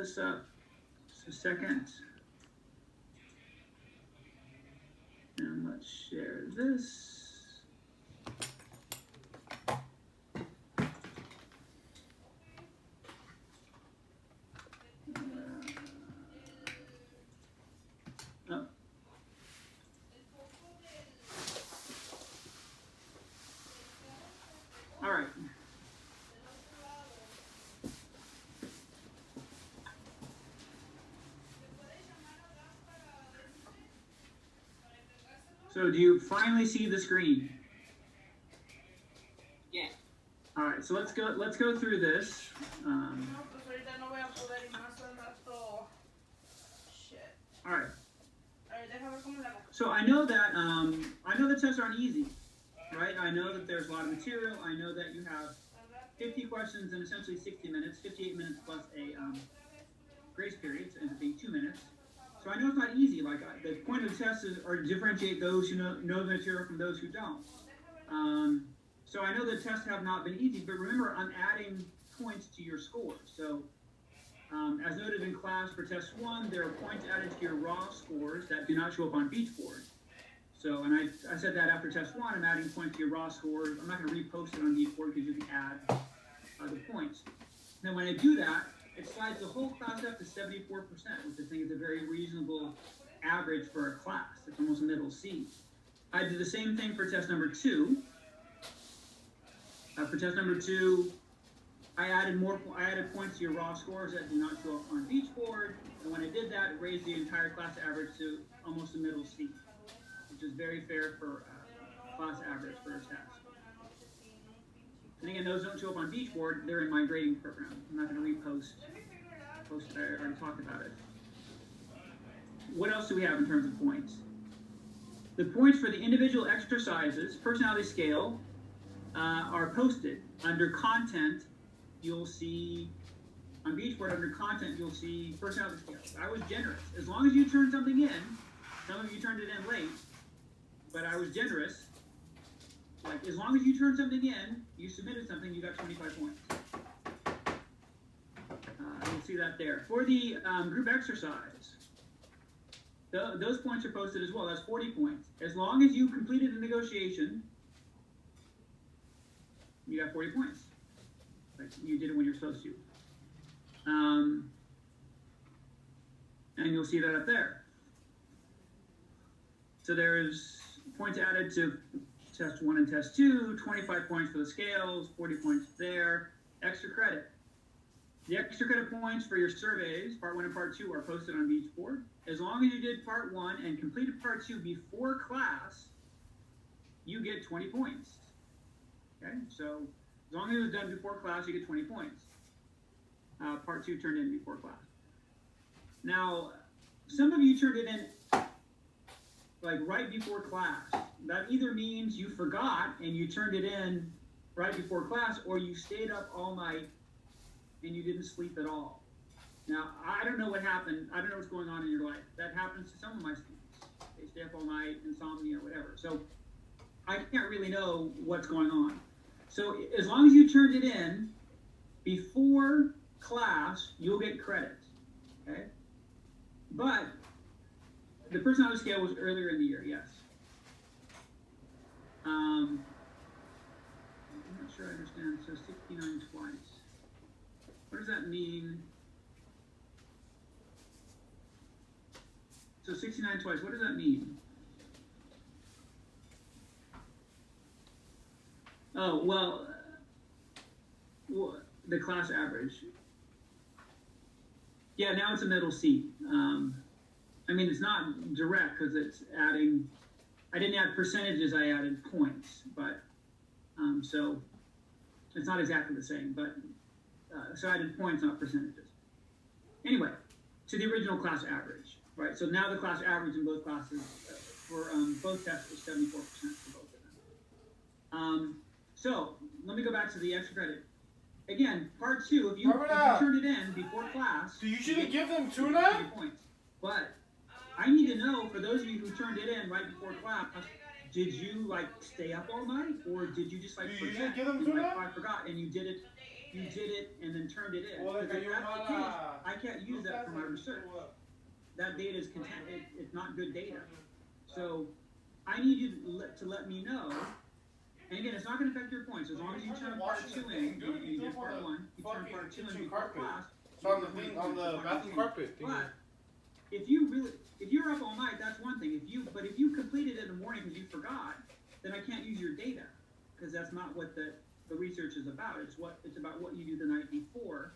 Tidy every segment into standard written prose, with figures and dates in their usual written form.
this up just a second. And let's share this. Oh. All right. So do you finally see the screen? Yeah. All right, so let's go through this. All right. So I know the tests aren't easy, right? I know that there's a lot of material. I know that you have 50 questions in essentially 60 minutes, 58 minutes plus a grace period, so it ends up being 2 minutes. So I know it's not easy. Like the point of the test is to differentiate those who know the material from those who don't. So I know the tests have not been easy, but remember, I'm adding points to your score. So as noted in class for test 1, there are points added to your raw scores that do not show up on Beachboard. So, and I said that after test 1, I'm adding points to your raw scores. I'm not going to repost it on Beachboard because you can add the points. Now when I do that, it slides the whole class up to 74%, which I think is a very reasonable average for a class. It's almost a middle C. I did the same thing for test number 2. For test number 2, I added points to your raw scores that do not show up on Beachboard, and when I did that, it raised the entire class average to almost a middle C, which is very fair for class average for a test. And again, those don't show up on Beachboard; they're in my grading program. I'm not going to post it. I already talked about it. What else do we have in terms of points? The points for the individual exercises, personality scale, are posted under content. You'll see on Beachboard under content, you'll see personality scales. I was generous. As long as you turned something in, some of you turned it in late, but I was generous. Like, as long as you turned something in, you submitted something, you got 25 points. You'll see that there. For the group exercise, those points are posted as well. That's 40 points. As long as you completed the negotiation, you got 40 points. Like you did it when you're supposed to. And you'll see that up there. So there's points added to test 1 and test 2, 25 points for the scales, 40 points there. Extra credit. The extra credit points for your surveys, part 1 and part 2, are posted on Beachboard. As long as you did part 1 and completed part 2 before class, you get 20 points. Okay, so as long as it was done before class, you get 20 points. Part 2 turned in before class. Now, some of you turned it in like right before class. That either means you forgot and you turned it in right before class, or you stayed up all night and you didn't sleep at all. Now, I don't know what happened. I don't know what's going on in your life. That happens to some of my students. They stay up all night, insomnia, whatever. So I can't really know what's going on. So as long as you turned it in before class, you'll get credit, okay? But the personality scale was earlier in the year, yes. I'm not sure I understand. So 69 twice. What does that mean? So 69 twice, what does that mean? Oh, well, the class average. Yeah, now it's a middle C. I mean, it's not direct because it's adding, I didn't add percentages, I added points, but, so it's not exactly the same, but, so I added points, not percentages. Anyway, to the original class average, right? So now the class average in both classes, for both tests was 74% for both of them. So let me go back to the extra credit. Again, part 2, if you turned it in before class, so you shouldn't give them tuna? Points. But I need to know, for those of you who turned it in right before class, did you like stay up all night, or did you just like forget? You give them tuna? I forgot, and you did it you did it and then turned it in. Well, Because if you're that's the not, case, I can't use that for my research. That data is it's not good data. So I need you to let me know. And again, it's not going to affect your points as long as you turn part 2 in. You did part 1. You turn part 2 in before class. It's on the thing, on the bathroom carpet thing. But if you're up all night, that's one thing. If you completed it in the morning because you forgot, then I can't use your data because that's not what the research is about. It's about what you do the night before.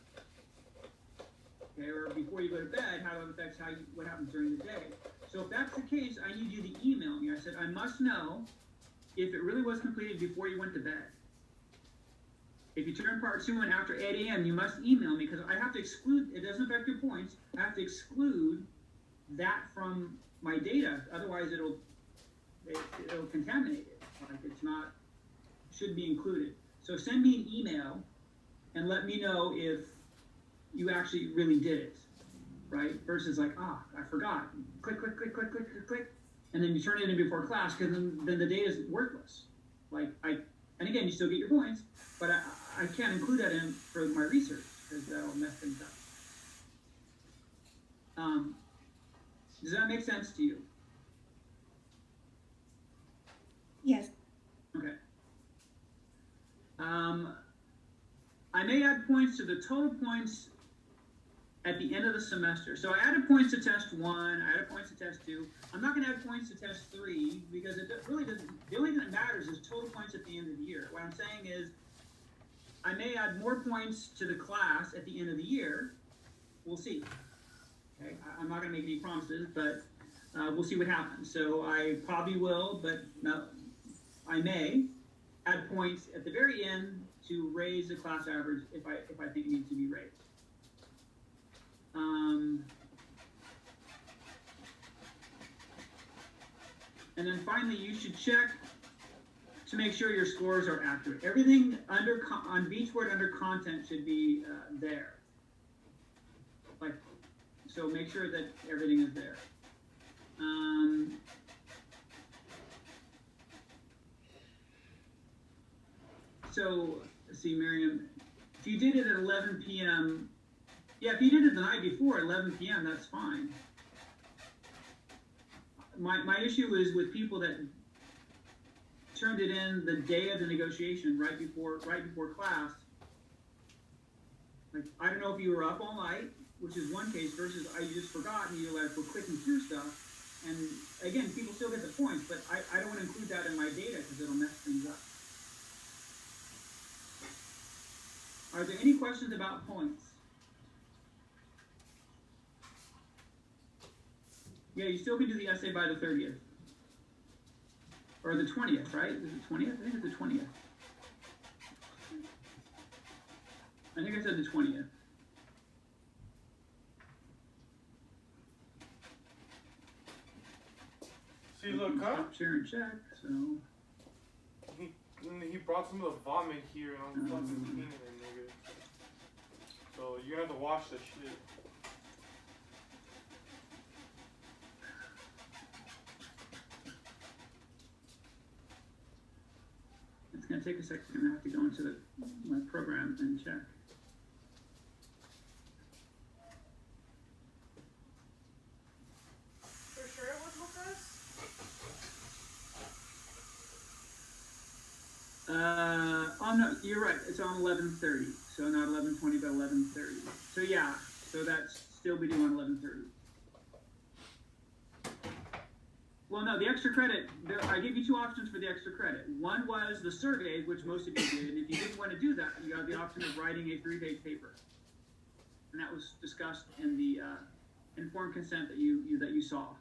Okay, or before you go to bed, how it affects what happens during the day. So if that's the case, I need you to email me. I said, I must know if it really was completed before you went to bed. If you turn part 2 in after 8 a.m., you must email me because I have to exclude, it doesn't affect your points, I have to exclude that from my data. Otherwise, it'll contaminate it. Like shouldn't be included. So send me an email and let me know if you actually really did it, right? Versus like, I forgot. Click, click, click, click, click, click, click. And then you turn it in before class because then the data is worthless. And again, you still get your points, but I can't include that in for my research because that'll mess things up. Does that make sense to you? Yes. Okay. I may add points to the total points at the end of the semester. So I added points to test 1, I added points to test 2. I'm not going to add points to test 3 because it really doesn't, the only thing that matters is total points at the end of the year. What I'm saying is I may add more points to the class at the end of the year. We'll see. Okay? I'm not going to make any promises, but we'll see what happens. So I probably will, but no, I may add points at the very end to raise the class average if I think it needs to be raised. And then finally, you should check to make sure your scores are accurate. Everything on Beachboard under content should be there. So make sure that everything is there. So let's see, Miriam, if you did it at 11 p.m. Yeah, if you did it the night before, 11 p.m., that's fine. My issue is with people that turned it in the day of the negotiation, right before class. Like, I don't know if you were up all night, which is one case, versus you just forgot and you were clicking through stuff. And again, people still get the points, but I don't want to include that in my data because it'll mess things up. Are there any questions about points? Yeah, you still can do the essay by the 30th. Or the 20th, right? Is it 20th? I think it's the 20th. I think I said the 20th. See, look, huh? Stop share and check, so. He brought some of the vomit here and I'm fucking cleaning it, nigga. So you're gonna have to wash that shit. It's gonna take a second. I'm gonna have to go into my program and check. For sure it was with us? Oh no, you're right. It's on 11:30, so not 11:20, but 11:30. So yeah, so that's still be due on 11:30. Well, no, the extra credit. I gave you 2 options for the extra credit. One was the surveys, which most of you did. And if you didn't want to do that, you got the option of writing a 3-page paper, and that was discussed in the informed consent that you saw.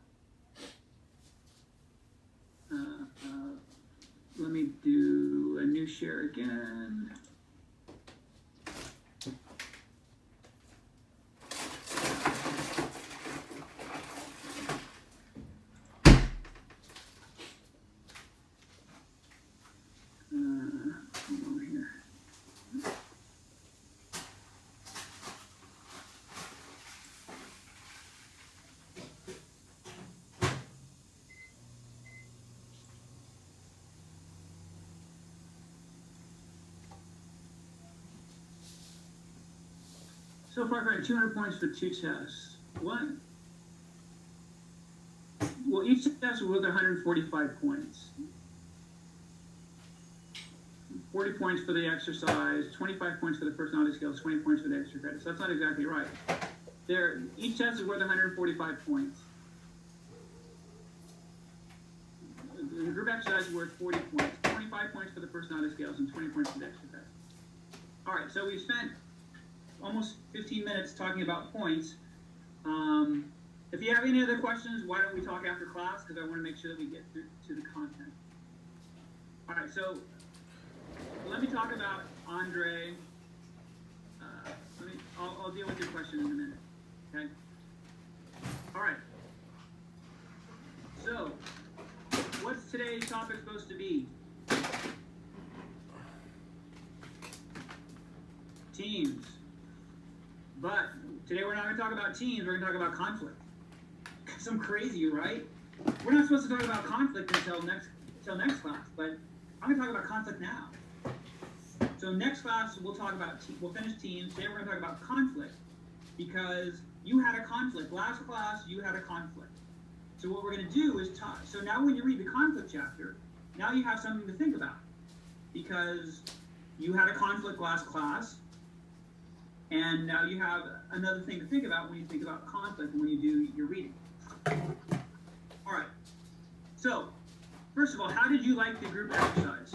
Let me do a new share again. Hold on here. So far, I got 200 points for 2 tests. What? Well, each test was worth 145 points. 40 points for the exercise, 25 points for the personality skills, 20 points for the extra credit. So that's not exactly right. Each test is worth 145 points. The group exercise is worth 40 points, 25 points for the personality scales, and 20 points for the extra credit. All right, so we've spent almost 15 minutes talking about points. If you have any other questions, why don't we talk after class? Because I want to make sure that we get to the content. All right, so let me talk about Andre. I'll deal with your question in a minute. Okay. All right. So, what's today's topic supposed to be? Teams. But today we're not going to talk about teams. We're going to talk about conflict. Some crazy, right? We're not supposed to talk about conflict until next class, but I'm going to talk about conflict now. So next class we'll finish teams. Today we're going to talk about conflict because you had a conflict. Last class you had a conflict. So what we're going to do is talk. So now when you read the conflict chapter, now you have something to think about because you had a conflict last class, and now you have another thing to think about when you think about conflict and when you do your reading. All right. So first of all, how did you like the group exercise?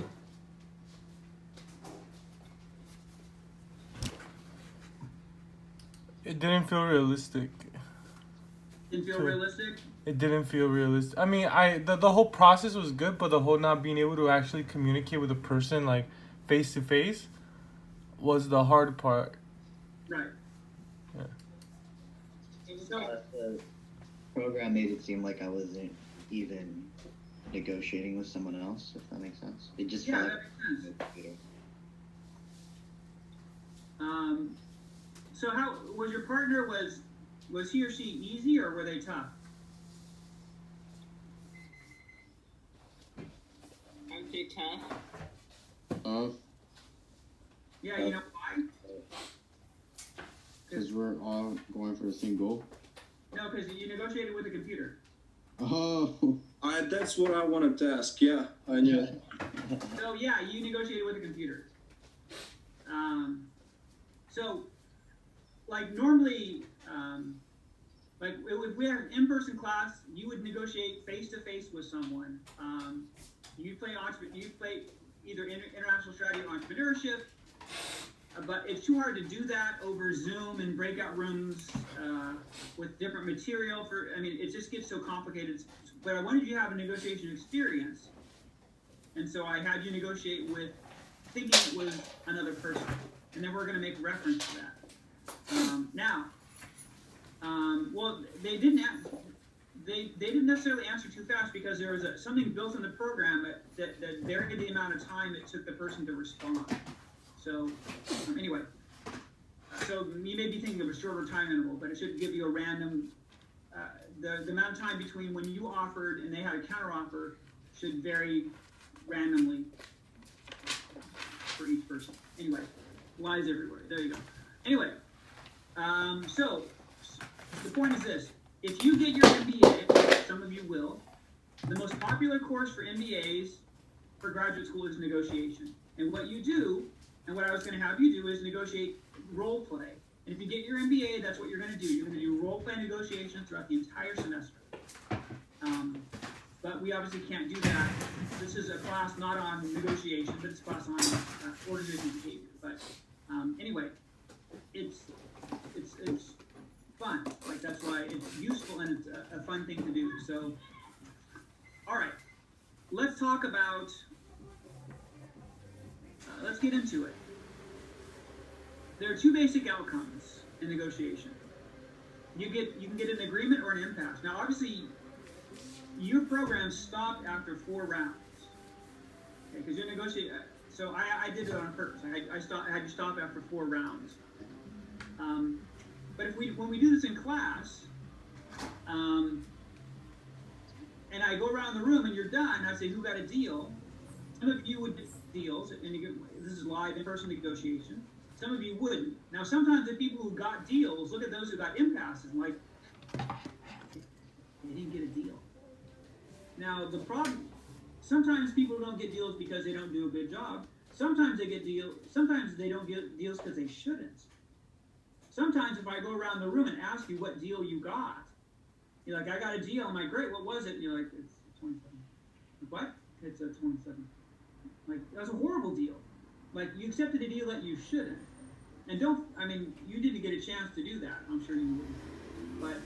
It didn't feel realistic. Didn't feel realistic? It didn't feel realistic. I mean, the whole process was good, but the whole not being able to actually communicate with a person like face to face was the hard part. Right. Yeah. The program made it seem like I wasn't even negotiating with someone else, if that makes sense. It just felt that makes sense. So how was your partner? Was he or she easy or were they tough? I'd say tough. Yeah, you know why? Because we're all going for the same goal. No, because you negotiated with a computer. Oh. That's what I wanted to ask. Yeah, I knew. So yeah, you negotiated with a computer. So like normally, like if we had an in-person class, you would negotiate face-to-face with someone. You play either international strategy or entrepreneurship, but it's too hard to do that over Zoom and breakout rooms with different material. It just gets so complicated. But I wanted you to have a negotiation experience, and so I had you negotiate with thinking it was another person, and then we're going to make reference to that. Well, they didn't necessarily answer too fast because there was something built in the program that varied the amount of time it took the person to respond. So anyway, so you may be thinking of a shorter time interval, but it should give you a random. The amount of time between when you offered and they had a counteroffer should vary randomly for each person. Anyway, lies everywhere. There you go. Anyway, so the point is this. If you get your MBA, some of you will, the most popular course for MBAs for graduate school is negotiation. And what you do, and what I was going to have you do, is negotiate role play. And if you get your MBA, that's what you're going to do. You're going to do role play negotiations throughout the entire semester. But we obviously can't do that. This is a class not on negotiation, but it's a class on organizational behavior. But anyway, it's fun. Like that's why it's useful and it's a fun thing to do. So, all right, let's talk about. Let's get into it. There are two basic outcomes in negotiation. You can get an agreement or an impasse. Now, obviously, your program stopped after 4 rounds. Okay, because you negotiate. So I did it on purpose. I had you stop after 4 rounds. But when we do this in class, and I go around the room and you're done, I say who got a deal. Some of you would do deals, and this is live in-person negotiation. Some of you wouldn't. Now, sometimes the people who got deals, look at those who got impasses, like, they didn't get a deal. Now, the problem, sometimes people don't get deals because they don't do a good job. Sometimes they get deals, sometimes they don't get deals because they shouldn't. Sometimes if I go around the room and ask you what deal you got, you're like, I got a deal. I'm like, great, what was it? And you're like, it's 27. What? It's a 27. Like, that was a horrible deal. Like, you accepted a deal that you shouldn't. And you didn't get a chance to do that. I'm sure you wouldn't. But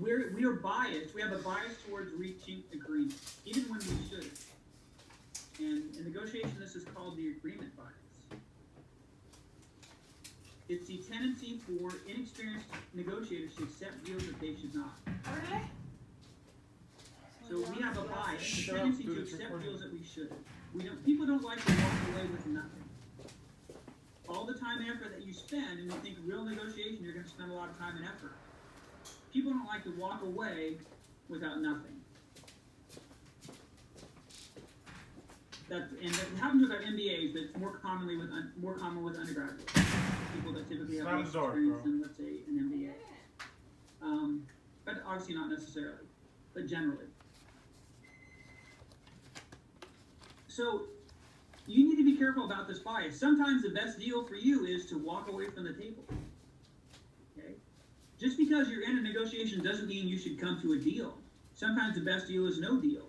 we are biased. We have a bias towards reaching agreement, even when we shouldn't. And in negotiation, this is called the agreement bias. It's the tendency for inexperienced negotiators to accept deals that they should not. Really? So we have a bias, a tendency to accept deals that we shouldn't. People don't like to walk away with nothing. All the time and effort that you spend, and you think real negotiation, you're going to spend a lot of time and effort. People don't like to walk away without nothing. That happens with our MBAs, but it's more common with undergraduates. People that typically have less experience than, let's say, an MBA. But obviously not necessarily, but generally. So you need to be careful about this bias. Sometimes the best deal for you is to walk away from the table. Okay? Just because you're in a negotiation doesn't mean you should come to a deal. Sometimes the best deal is no deal.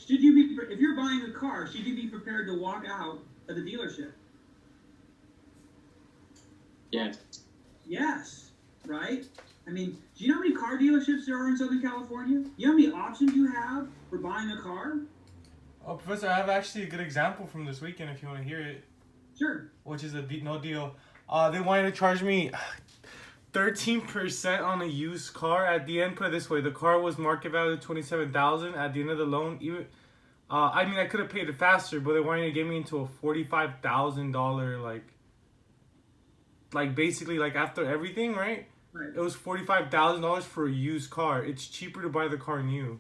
If you're buying a car, should you be prepared to walk out of the dealership? Yes. Yes, right? I mean, do you know how many car dealerships there are in Southern California? You know how many options you have for buying a car? Oh, Professor, I have actually a good example from this weekend if you want to hear it. Sure. Which is no deal. They wanted to charge me 13% on a used car. At the end, put it this way, the car was market value $27,000. At the end of the loan, even I could have paid it faster, but they wanted to get me into a $45,000 like basically like after everything, right? Right. It was $45,000 for a used car. It's cheaper to buy the car new.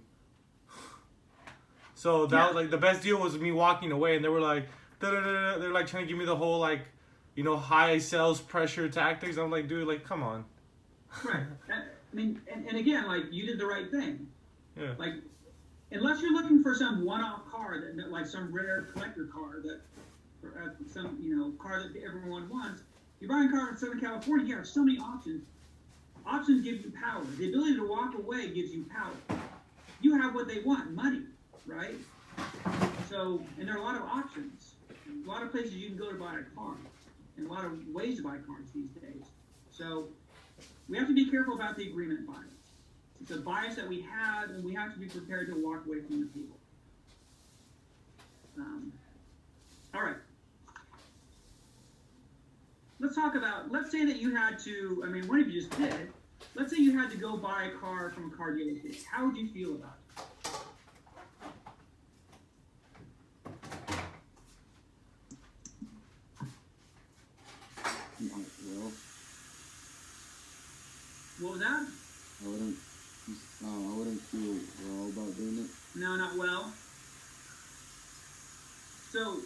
So that was like the best deal was me walking away, and they were like, da-da-da-da. They're like trying to give me the whole like, high sales pressure tactics. I'm like, dude, like, come on. Right. And again, like, you did the right thing. Yeah. Like, unless you're looking for some one-off car that like some rare collector car that, some car that everyone wants. You're buying a car in Southern California. You have so many options. Options give you power. The ability to walk away gives you power. You have what they want, money, right? So, and there are a lot of options. A lot of places you can go to buy a car. And a lot of ways to buy cars these days. So, we have to be careful about the agreement bias. It's a bias that we have, and we have to be prepared to walk away from the table. All right. Let's say that you had to, one of you just did. Let's say you had to go buy a car from a car dealership. How would you feel about it? Not well. What was that? I wouldn't feel well about doing it. No, not well. So,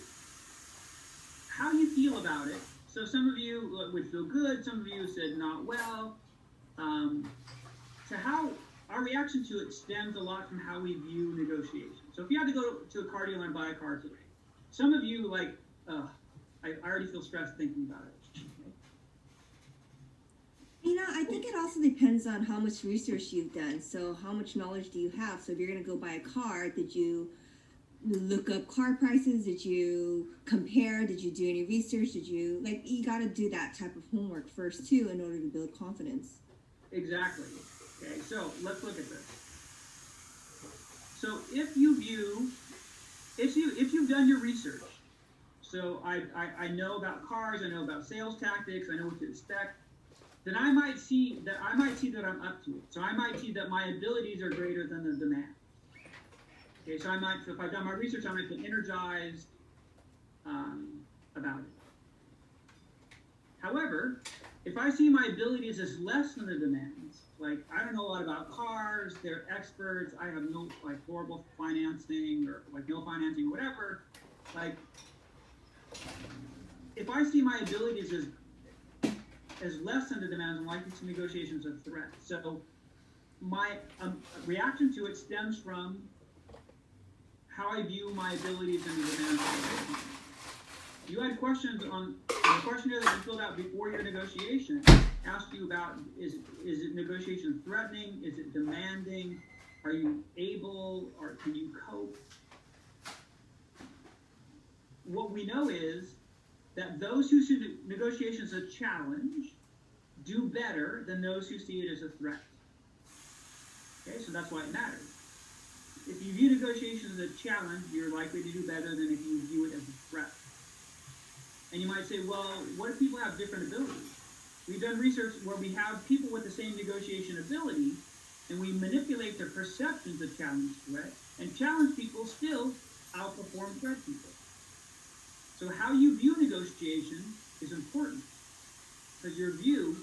how you feel about it? So some of you would feel good. Some of you said not well. So how our reaction to it stems a lot from how we view negotiation. So if you had to go to a car dealer and buy a car today, some of you I already feel stressed thinking about it. I think it also depends on how much research you've done. So how much knowledge do you have? So if you're going to go buy a car, did you look up car prices? Did you compare? Did you do any research? You got to do that type of homework first too in order to build confidence. Exactly. Okay, so let's look at this. So if you've done your research, so I know about cars, I know about sales tactics, I know what to expect, then I might see that I'm up to it. So I might see that my abilities are greater than the demand. Okay, so if I've done my research, I might feel energized about it. However, if I see my abilities as less than the demands, like I don't know a lot about cars, they're experts, I have no horrible financing or no financing or whatever, if I see my abilities as less than the demands, I'm likely to see negotiations as a threat. So my reaction to it stems from how I view my abilities and the demands of the negotiation. You had questions on the questionnaire that you filled out before your negotiation. Asked you about is it negotiation threatening? Is it demanding? Are you able or can you cope? What we know is that those who see negotiations as a challenge do better than those who see it as a threat. Okay, so that's why it matters. If you view negotiations as a challenge, you're likely to do better than if you view it as a threat. And you might say, well, what if people have different abilities? We've done research where we have people with the same negotiation ability, and we manipulate their perceptions of challenge threat, and challenge people still outperform threat people. So how you view negotiation is important, because your view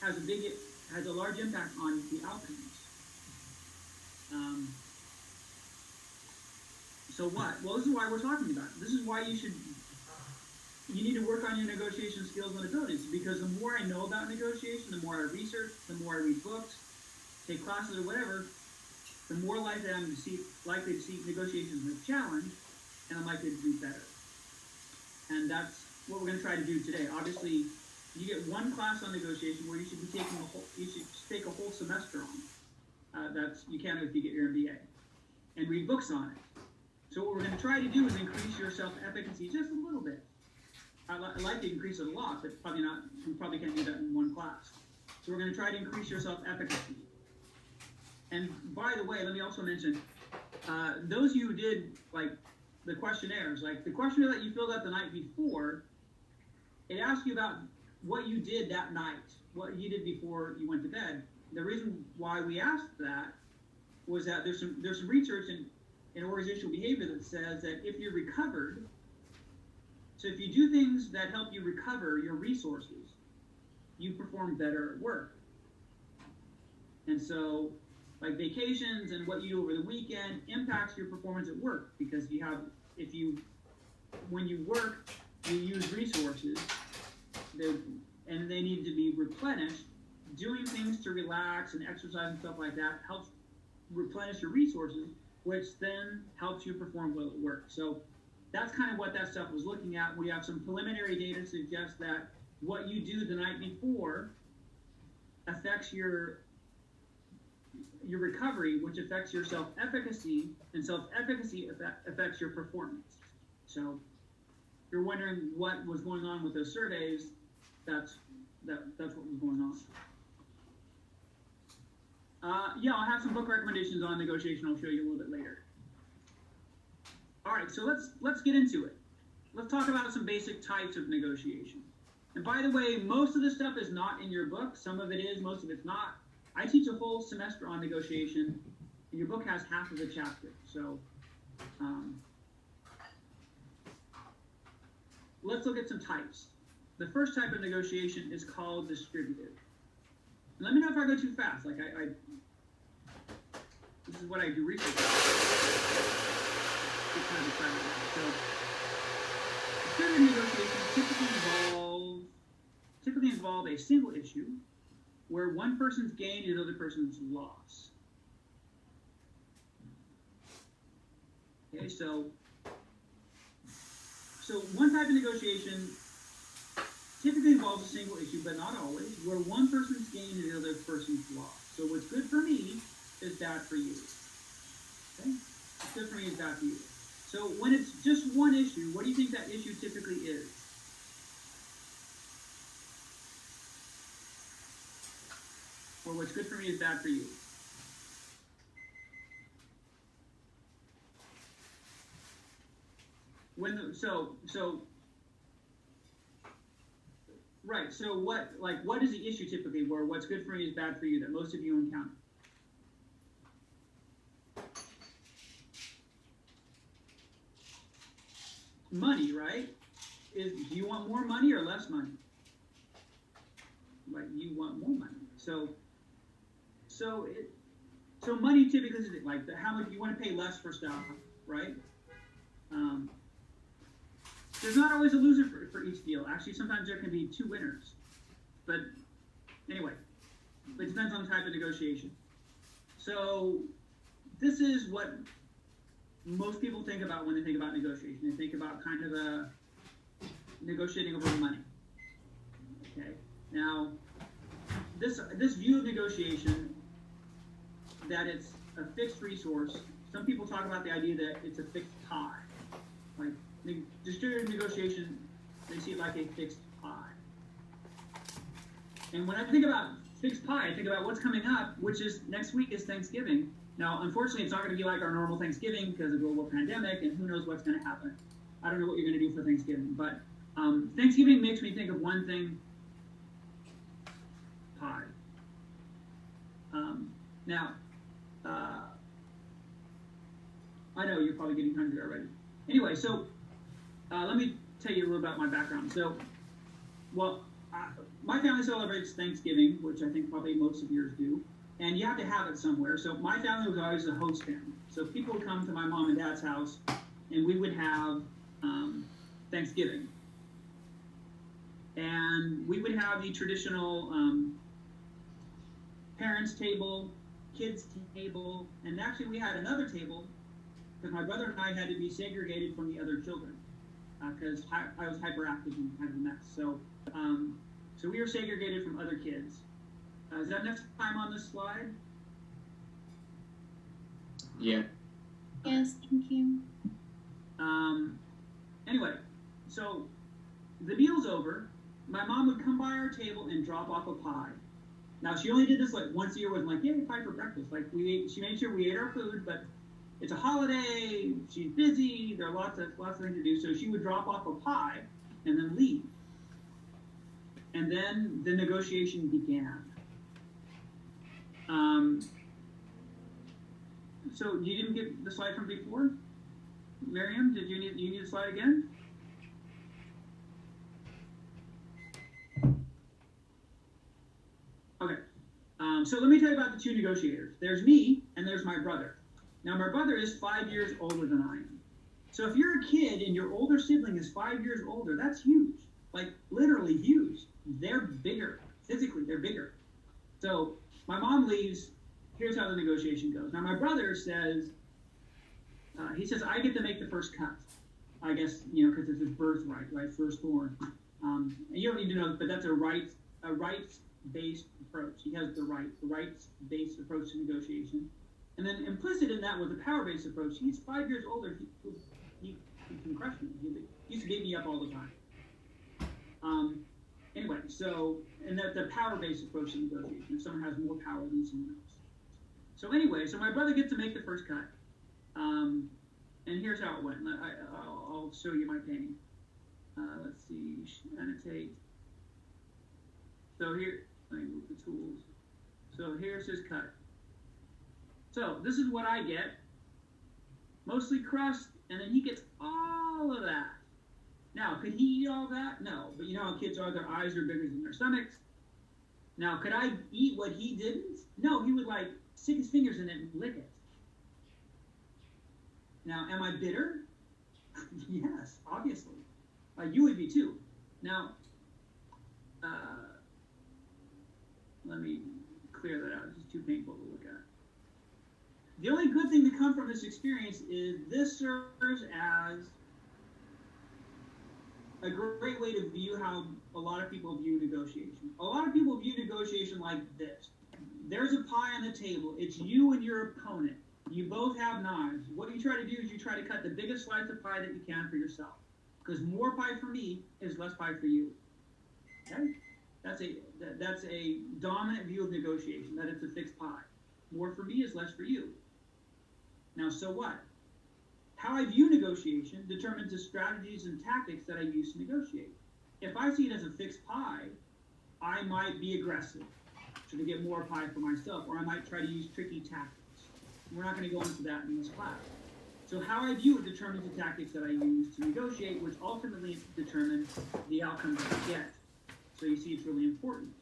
has a large impact on the outcomes. So what? Well, this is why we're talking about it. This is why you need to work on your negotiation skills and abilities, because the more I know about negotiation, the more I research, the more I read books, take classes or whatever, the more likely I'm likely to see negotiations as a challenge, and I'm likely to do better. And that's what we're going to try to do today. Obviously, you get one class on negotiation where you should be taking you should take a whole semester on. You can if you get your MBA, and read books on it. So what we're going to try to do is increase your self-efficacy just a little bit. I'd like to increase it a lot, but we probably can't do that in one class. So we're going to try to increase your self-efficacy. And by the way, let me also mention, those of you who did the questionnaires, like the questionnaire that you filled out the night before, it asks you about what you did that night, what you did before you went to bed. The reason why we asked that was that there's some research in organizational behavior that says that if you're recovered, so if you do things that help you recover your resources, you perform better at work. And so, like vacations and what you do over the weekend impacts your performance at work, because when you work, you use resources, and they need to be replenished. Doing things to relax and exercise and stuff like that helps replenish your resources, which then helps you perform well at work. So that's kind of what that stuff was looking at. We have some preliminary data to suggest that what you do the night before affects your recovery, which affects your self-efficacy, and self-efficacy affects your performance. So if you're wondering what was going on with those surveys, that's what was going on. I'll have some book recommendations on negotiation. I'll show you a little bit later. All right, so let's get into it. Let's talk about some basic types of negotiation. And by the way, most of this stuff is not in your book. Some of it is, most of it's not. I teach a whole semester on negotiation, and your book has half of the chapter. So let's look at some types. The first type of negotiation is called distributive. And let me know if I go too fast. This is what I do research on. So, distributive negotiations typically involve a single issue where one person's gain is other person's loss. Okay, so one type of negotiation typically involves a single issue, but not always, where one person's gain is the other person's loss. So what's good for me is bad for you. Okay? What's good for me is bad for you. So when it's just one issue, what do you think that issue typically is? Or what's good for me is bad for you? Right. So what is the issue typically where what's good for me is bad for you that most of you encounter? Money, right? Do you want more money or less money? Like you want more money. So money typically is how much you want to pay less for stuff, right? there's not always a loser for each deal. Actually, sometimes there can be two winners. But anyway, it depends on the type of negotiation. So this is what most people think about when they think about negotiation. They think about kind of a negotiating over money. Okay. Now, this view of negotiation, that it's a fixed resource. Some people talk about the idea that it's a fixed pie. Like distributed negotiation, they see it like a fixed pie. And when I think about fixed pie, I think about what's coming up, which is next week is Thanksgiving. Now, unfortunately, it's not going to be like our normal Thanksgiving because of the global pandemic, and who knows what's going to happen. I don't know what you're going to do for Thanksgiving, but Thanksgiving makes me think of one thing: pie. Now, I know you're probably getting hungry already. Anyway, so let me tell you a little about my background. So, my family celebrates Thanksgiving, which I think probably most of yours do, and you have to have it somewhere. So my family was always a host family. So people would come to my mom and dad's house, and we would have Thanksgiving. And we would have the traditional parents' table, kids' table, and actually we had another table because my brother and I had to be segregated from the other children because I was hyperactive and kind of a mess. So we were segregated from other kids. Is that enough time on this slide? Yeah. Yes, thank you. Anyway, so the meal's over. My mom would come by our table and drop off a pie. Now she only did this like once a year. Wasn't like, yeah, pie for breakfast. Like she made sure we ate our food, but it's a holiday. She's busy. There are lots of things to do. So she would drop off a pie and then leave. And then the negotiation began. So you didn't get the slide from before? Miriam, did you need the slide again? Okay. So let me tell you about the two negotiators. There's me and there's my brother. Now my brother is 5 years older than I am. So if you're a kid and your older sibling is 5 years older, that's huge. Like literally huge. They're bigger. Physically, they're bigger. So my mom leaves. Here's how the negotiation goes. Now my brother says, he says, I get to make the first cut. I guess, because it's his birthright, right? Firstborn. And you don't need to know, but that's a rights-based approach. He has the rights-based approach to negotiation. And then implicit in that was a power-based approach. He's 5 years older. He can crush me. He used to beat me up all the time. Anyway, so, and that's the power-based approach to negotiation. If someone has more power than someone else. So anyway, so my brother gets to make the first cut. And here's how it went. I'll show you my painting. Let's see, annotate. So here, let me move the tools. So here's his cut. So this is what I get. Mostly crust, and then he gets all of that. Now, could he eat all that? No. But you know how kids are, their eyes are bigger than their stomachs. Now, could I eat what he didn't? No, he would like stick his fingers in it and lick it. Now, am I bitter? Yes, obviously. You would be too. Now, let me clear that out. It's just too painful to look at. The only good thing to come from this experience is this serves as a great way to view how a lot of people view negotiation. A lot of people view negotiation like this. There's a pie on the table. It's you and your opponent. You both have knives. What you try to do is you try to cut the biggest slice of pie that you can for yourself. Because more pie for me is less pie for you. Okay? That's a dominant view of negotiation, that it's a fixed pie. More for me is less for you. Now, so what? How I view negotiation determines the strategies and tactics that I use to negotiate. If I see it as a fixed pie, I might be aggressive to get more pie for myself, or I might try to use tricky tactics. We're not going to go into that in this class. So how I view it determines the tactics that I use to negotiate, which ultimately determine the outcome that I get. So you see it's really important.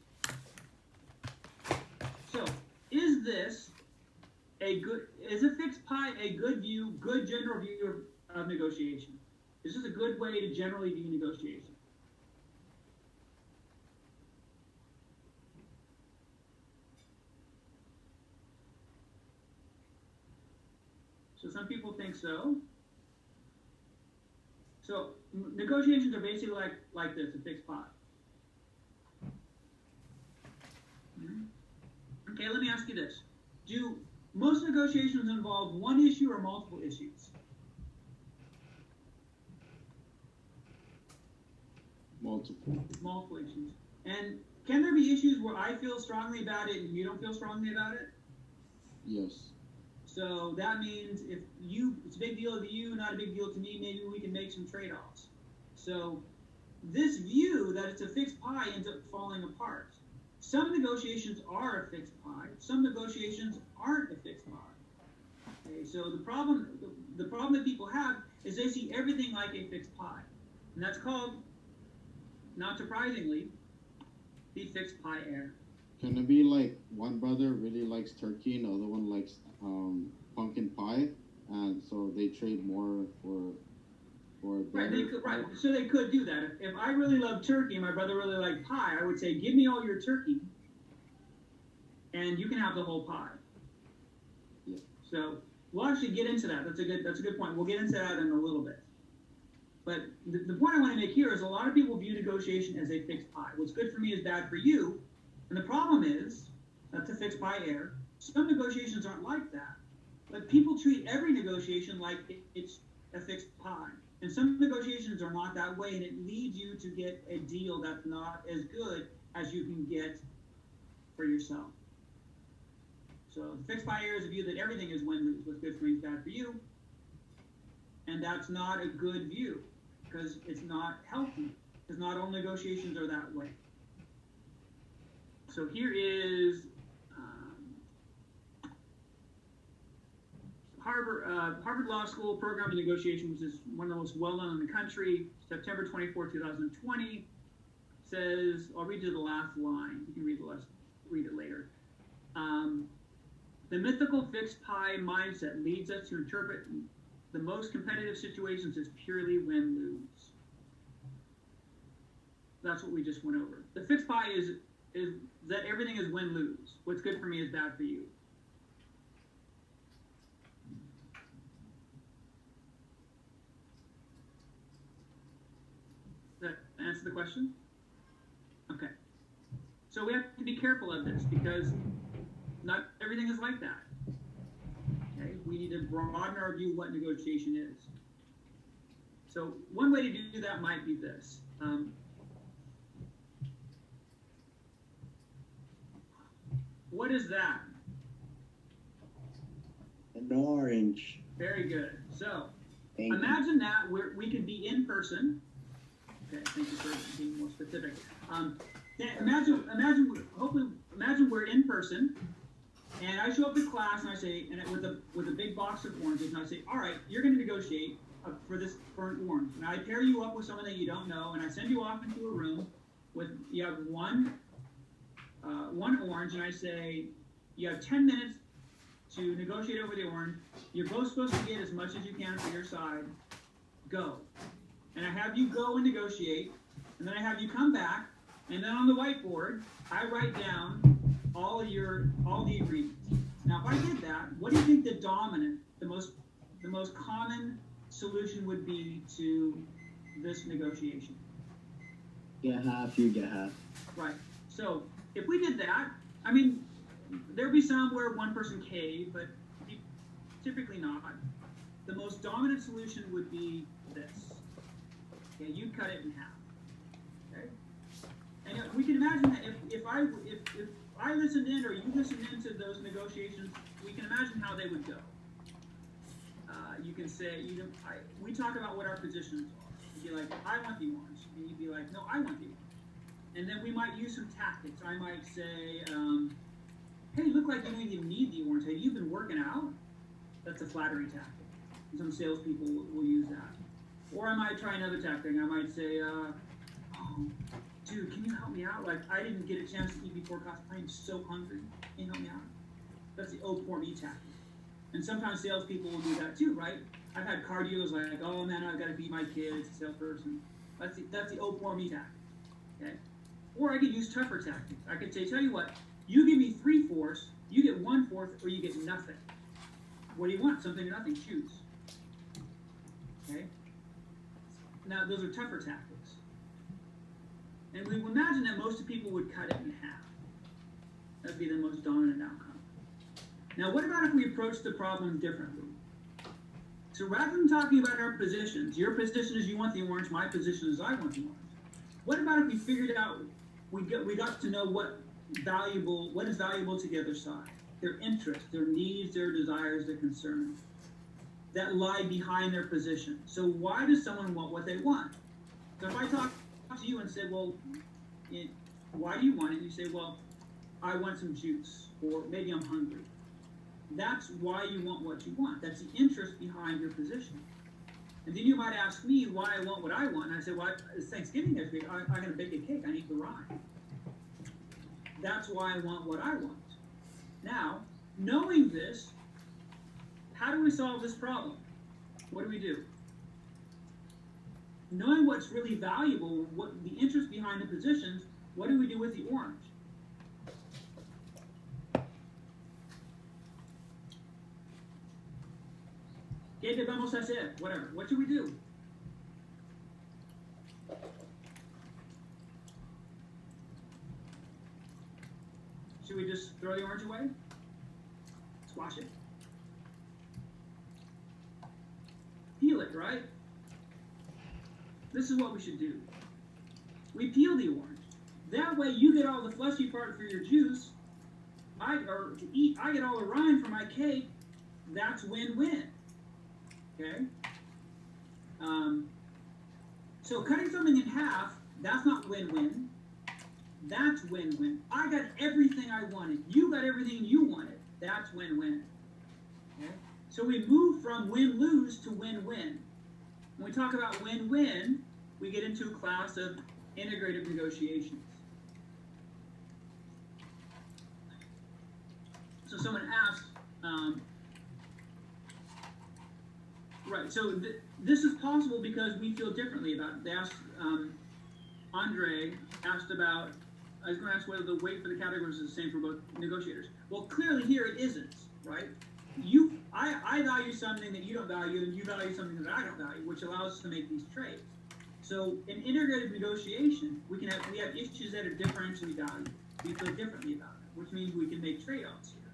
So is a fixed pie a good general view of negotiation? Is this a good way to generally do negotiation? So some people think so. So negotiations are basically like this, a fixed pie. Okay, let me ask you this. Do most negotiations involve one issue or multiple issues? Multiple. Multiple issues. And can there be issues where I feel strongly about it and you don't feel strongly about it? Yes. So that means if it's a big deal to you, not a big deal to me, maybe we can make some trade-offs. So this view that it's a fixed pie ends up falling apart. Some negotiations are a fixed pie. Some negotiations aren't a fixed pie. Okay, so the problem that people have is they see everything like a fixed pie. And that's called, not surprisingly, the fixed pie error. Can it be like one brother really likes turkey and the other one likes pumpkin pie, and so they trade more for Right, right. So they could do that. If I really love turkey and my brother really liked pie, I would say, give me all your turkey, and you can have the whole pie. Yeah. So we'll actually get into that. That's a good point. We'll get into that in a little bit. But the point I want to make here is a lot of people view negotiation as a fixed pie. What's good for me is bad for you. And the problem is, that's a fixed pie error. Some negotiations aren't like that. But people treat every negotiation like it's a fixed pie. And some negotiations are not that way, and it leads you to get a deal that's not as good as you can get for yourself. So the fixed pie error is a view that everything is win-lose. What's good for me is bad for you. And that's not a good view, because it's not healthy, because not all negotiations are that way. So here is Harvard Law School Program of Negotiation, which is one of the most well-known in the country. September 24, 2020 says, I'll read you the last line. You can read it later. The mythical fixed pie mindset leads us to interpret the most competitive situations as purely win-lose. That's what we just went over. The fixed pie is that everything is win-lose. What's good for me is bad for you. Does that answer the question? Okay. So we have to be careful of this because not everything is like that. Okay? We need to broaden our view of what negotiation is. So one way to do that might be this. What is that? An orange. Very good. So Thank you. imagine that we could be in person. Okay, thank you for being more specific. Imagine we're in person, and I show up to class and I say, with a big box of oranges, and I say, all right, you're going to negotiate for an orange, and I pair you up with someone that you don't know, and I send you off into a room you have one orange, and I say, you have 10 minutes to negotiate over the orange. You're both supposed to get as much as you can for your side. Go. And I have you go and negotiate, and then I have you come back, and then on the whiteboard, I write down all the agreements. Now, if I did that, what do you think the most common solution would be to this negotiation? Get half, you get half. Right. So if we did that, I mean, there'd be some where one person caved, but typically not. The most dominant solution would be this. Okay, you cut it in half. Okay, and we can imagine that if I listened in or you listened into those negotiations, we can imagine how they would go. You can say, we talk about what our positions are. You'd be like, I want the orange, and you'd be like, no, I want the orange. And then we might use some tactics. I might say, hey, look like you don't even need the orange. Have you been working out? That's a flattery tactic. Some salespeople will use that. Or I might try another tactic. I might say, oh, dude, can you help me out? Like, I didn't get a chance to eat before class. I'm so hungry. Can you help me out? That's the oh, poor me tactic. And sometimes salespeople will do that too, right? I've had car dealers like, oh man, I've got to beat my kids, salesperson. That's the oh poor me tactic. Okay? Or I could use tougher tactics. I could say, tell you what, you give me 3/4, you get 1/4, or you get nothing. What do you want? Something or nothing. Choose. Okay? Now, those are tougher tactics. And we imagine that most people would cut it in half. That would be the most dominant outcome. Now, what about if we approach the problem differently? So rather than talking about our positions, your position is you want the orange, my position is I want the orange. What about if we figured out, we got to know what is valuable to the other side? Their interests, their needs, their desires, their concerns that lie behind their position. So why does someone want what they want? So if I talk to you and say, well, why do you want it? And you say, well, I want some juice, or maybe I'm hungry. That's why you want what you want. That's the interest behind your position. And then you might ask me why I want what I want. And I say, well, it's Thanksgiving next week. I'm going to bake a cake. I need the rye. That's why I want what I want. Now, knowing this, how do we solve this problem? What do? Knowing what's really valuable, what the interest behind the positions, what do we do with the orange? Que debemos hacer? Whatever. What should we do? Should we just throw the orange away? Squash it? Peel it, right? This is what we should do. We peel the orange. That way you get all the fleshy part for your juice. I get all the rind for my cake. That's win-win. Okay? So cutting something in half, that's not win-win. That's win-win. I got everything I wanted. You got everything you wanted. That's win-win. Okay? So we move from win-lose to win-win. When we talk about win-win, we get into a class of integrative negotiations. So someone asked, right, so this is possible because we feel differently about it. They asked, Andre asked about, I was going to ask whether the weight for the categories is the same for both negotiators. Well, clearly here it isn't, right? I value something that you don't value, and you value something that I don't value, which allows us to make these trades. So in integrative negotiation, we have issues that are differentially valued. We feel differently about it, which means we can make trade-offs here.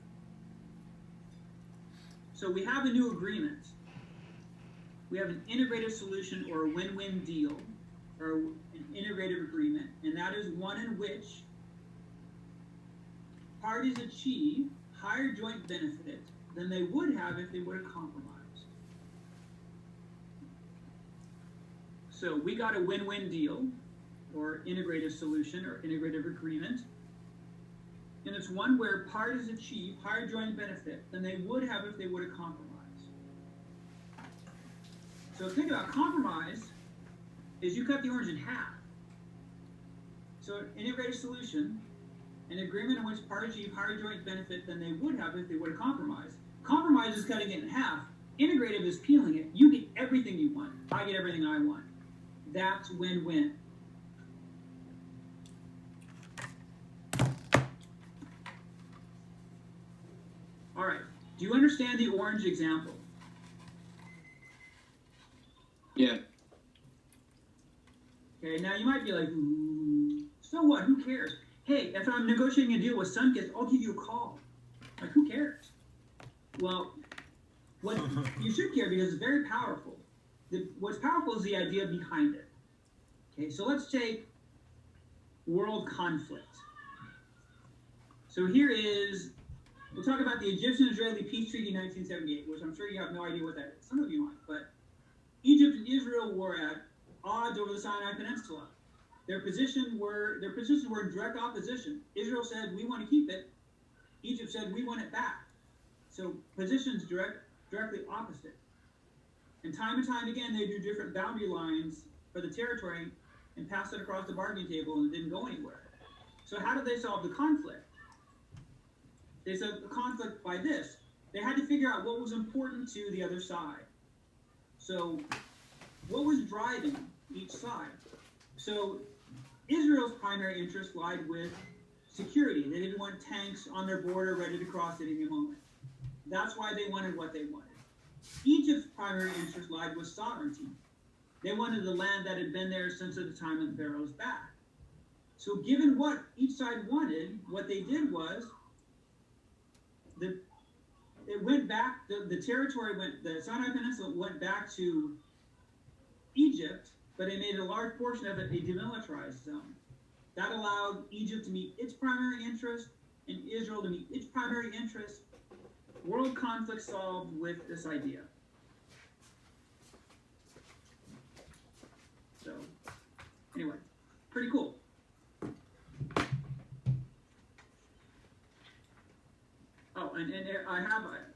So we have a new agreement. We have an integrative solution or a win-win deal, or an integrative agreement, and that is one in which parties achieve higher joint benefit than they would have if they would have compromised. So we got a win-win deal, or integrative solution, or integrative agreement, and it's one where parties achieve higher joint benefit than they would have if they would have compromised. So think about compromise is you cut the orange in half. So an integrated solution, an agreement in which parties achieve higher joint benefit than they would have if they would have compromised. Compromise is cutting it in half. Integrative is peeling it. You get everything you want. I get everything I want. That's win-win. All right. Do you understand the orange example? Yeah. Okay, now you might be like, so what? Who cares? Hey, if I'm negotiating a deal with Sunkist, I'll give you a call. Like, who cares? Well, what you should care because it's very powerful. What's powerful is the idea behind it. Okay, so let's take world conflict. So here is, we'll talk about the Egyptian-Israeli Peace Treaty 1978, which I'm sure you have no idea what that is. Some of you might, but Egypt and Israel were at odds over the Sinai Peninsula. Their positions were in direct opposition. Israel said, we want to keep it. Egypt said, we want it back. So positions directly opposite. And time again, they drew different boundary lines for the territory and passed it across the bargaining table, and it didn't go anywhere. So how did they solve the conflict? They solved the conflict by this. They had to figure out what was important to the other side. So, what was driving each side? So, Israel's primary interest lied with security. They didn't want tanks on their border ready to cross at any moment. That's why they wanted what they wanted. Egypt's primary interest lied with sovereignty. They wanted the land that had been there since the time of Pharaoh's back. So given what each side wanted, what they did was it went back, the territory went, the Sinai Peninsula went back to Egypt, but they made a large portion of it a demilitarized zone. That allowed Egypt to meet its primary interest and Israel to meet its primary interest. World conflict solved with this idea. So, anyway, pretty cool. Oh, and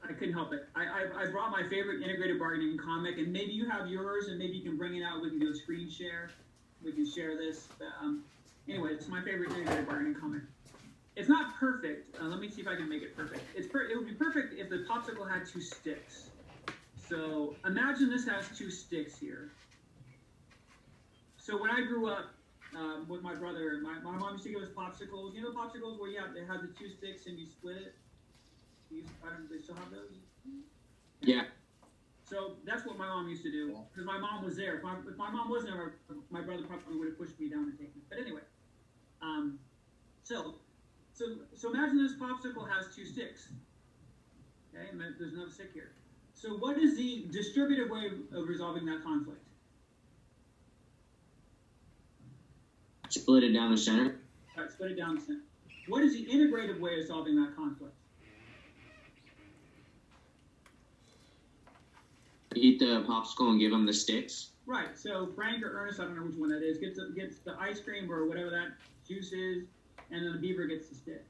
I couldn't help it. I brought my favorite integrated bargaining comic, and maybe you have yours, and maybe you can bring it out. We can do a screen share. We can share this. Anyway, it's my favorite integrated bargaining comic. It's not perfect. Let me see if I can make it perfect. It would be perfect if the popsicle had two sticks. So imagine this has two sticks here. So when I grew up with my brother, my mom used to give us popsicles. You know popsicles where they had the two sticks and you split it? They still have those? Yeah. So that's what my mom used to do, because my mom was there. If my mom wasn't there, my brother probably would have pushed me down and taken me. But anyway, so imagine this popsicle has two sticks. Okay, and there's another stick here. So what is the distributive way of resolving that conflict? Split it down the center. All right, split it down the center. What is the integrative way of solving that conflict? Eat the popsicle and give them the sticks. Right. So Frank or Ernest, I don't know which one that is, gets the ice cream or whatever that juice is, and then the beaver gets the stick.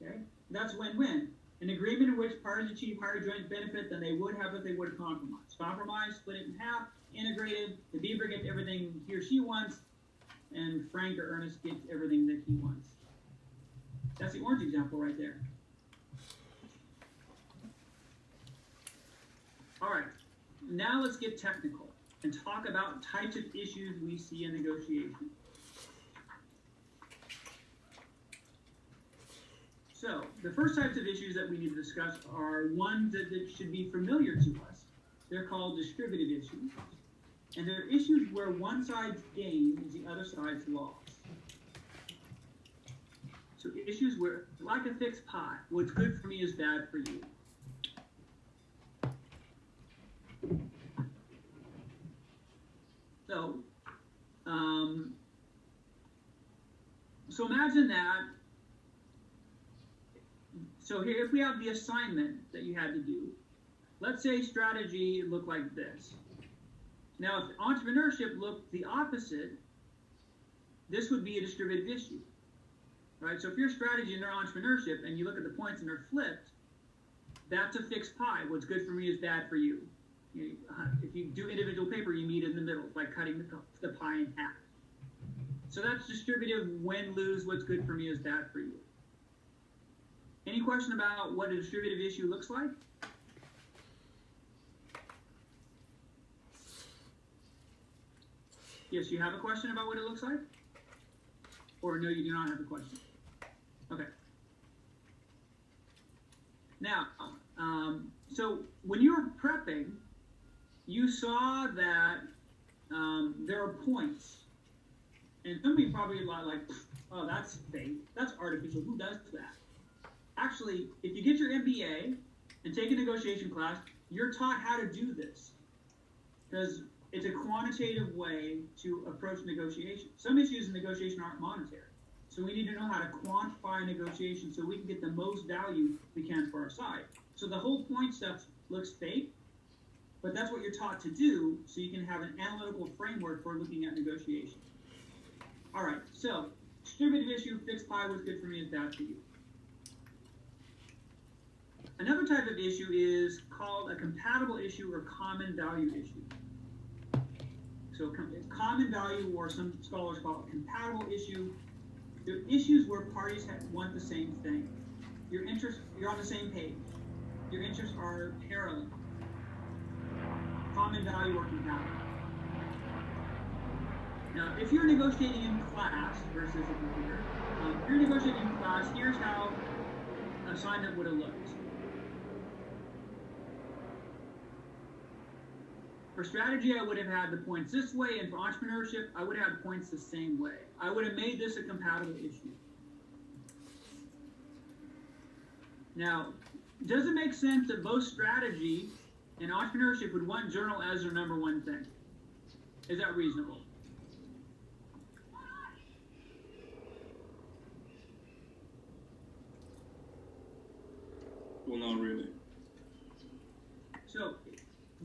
Okay, that's win-win. An agreement in which parties achieve higher joint benefit than they would have if they would have compromised. Compromise, split it in half, integrated. The beaver gets everything he or she wants, and Frank or Ernest gets everything that he wants. That's the orange example right there. All right, now let's get technical and talk about types of issues we see in negotiation. So, the first types of issues that we need to discuss are ones that should be familiar to us. They're called distributive issues. And they're issues where one side's gain is the other side's loss. So issues where, like a fixed pie, what's good for me is bad for you. So imagine that. So here, if we have the assignment that you had to do, let's say strategy looked like this. Now, if entrepreneurship looked the opposite, this would be a distributive issue, right? So if your strategy and their entrepreneurship, and you look at the points and they're flipped, that's a fixed pie. What's good for me is bad for you. If you do individual paper, you meet in the middle by cutting the pie in half. So that's distributive win-lose. What's good for me is bad for you. Any question about what a distributive issue looks like? Yes, you have a question about what it looks like? Or no, you do not have a question? Okay. Now, so when you were prepping, you saw that there are points. And some of you probably like, oh, that's fake. That's artificial. Who does that? Actually, if you get your MBA and take a negotiation class, you're taught how to do this. Because it's a quantitative way to approach negotiation. Some issues in negotiation aren't monetary. So we need to know how to quantify negotiation so we can get the most value we can for our side. So the whole point stuff looks fake, but that's what you're taught to do so you can have an analytical framework for looking at negotiation. All right, so distributive issue, fixed pie, what's good for me is bad for you. Another type of issue is called a compatible issue or common value issue. So it's common value, or some scholars call it compatible issue. They're issues where parties want the same thing. You're on the same page. Your interests are parallel. common value or compatible. Now, if you're negotiating in class versus a computer, if you're negotiating in class, here's how assignment would have looked. For strategy, I would have had the points this way, and for entrepreneurship, I would have had points the same way. I would have made this a compatible issue. Now, does it make sense that both strategy and entrepreneurship would want journal as their number one thing? Is that reasonable? Well, not really. So,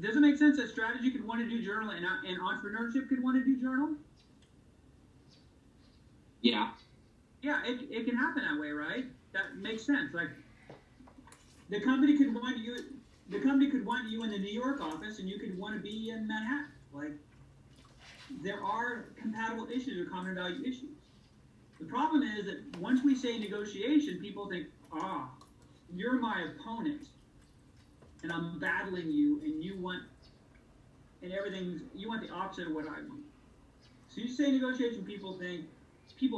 does it make sense that strategy could want to do journal and entrepreneurship could want to do journal? Yeah. Yeah, it can happen that way, right? That makes sense. Like, the company could want you in the New York office, and you could want to be in Manhattan. Like, there are compatible issues or common value issues. The problem is that once we say negotiation, people think, you're my opponent, and I'm battling you, and you want the opposite of what I want. So you say negotiation, people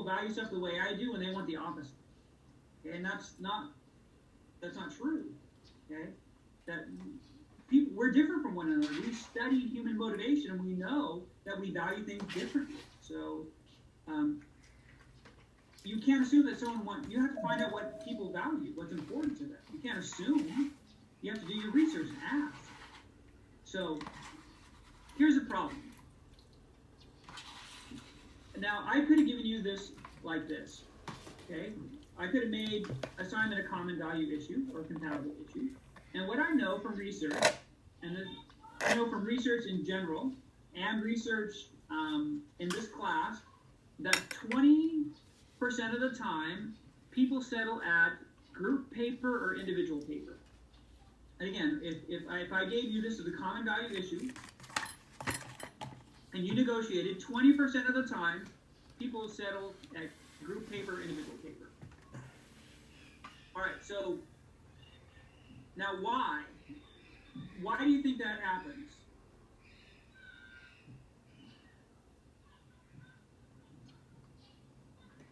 value stuff the way I do, and they want the opposite. Okay? And that's not true. Okay? We're different from one another. We study human motivation, and we know that we value things differently. So you can't assume that you have to find out what people value, what's important to them. You can't assume. You have to do your research and ask. So here's the problem. Now, I could have given you this like this, okay? I could have made assignment a common value issue or compatible issue. And what I know from research, and I know from research in general, and research in this class, that 20% of the time, people settle at group paper or individual paper. And again, if I gave you this as a common value issue, and you negotiated, 20% of the time, people settle at group paper, individual paper. All right, so now why? Why do you think that happens?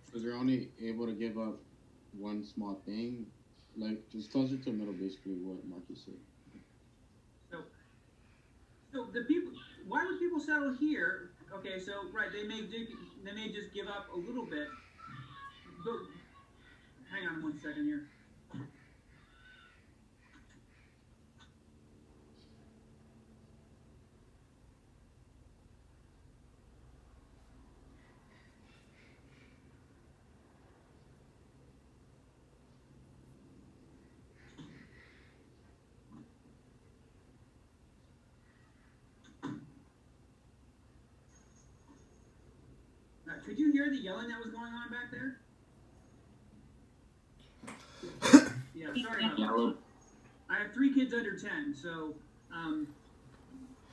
Because they're only able to give up one small thing, like just closer to the middle, basically what Marcus said. So the people, why would people settle here? Okay, so right, they may just give up a little bit. But hang on 1 second here. Could you hear the yelling that was going on back there? Yeah, sorry about that. I have 3 kids under 10, so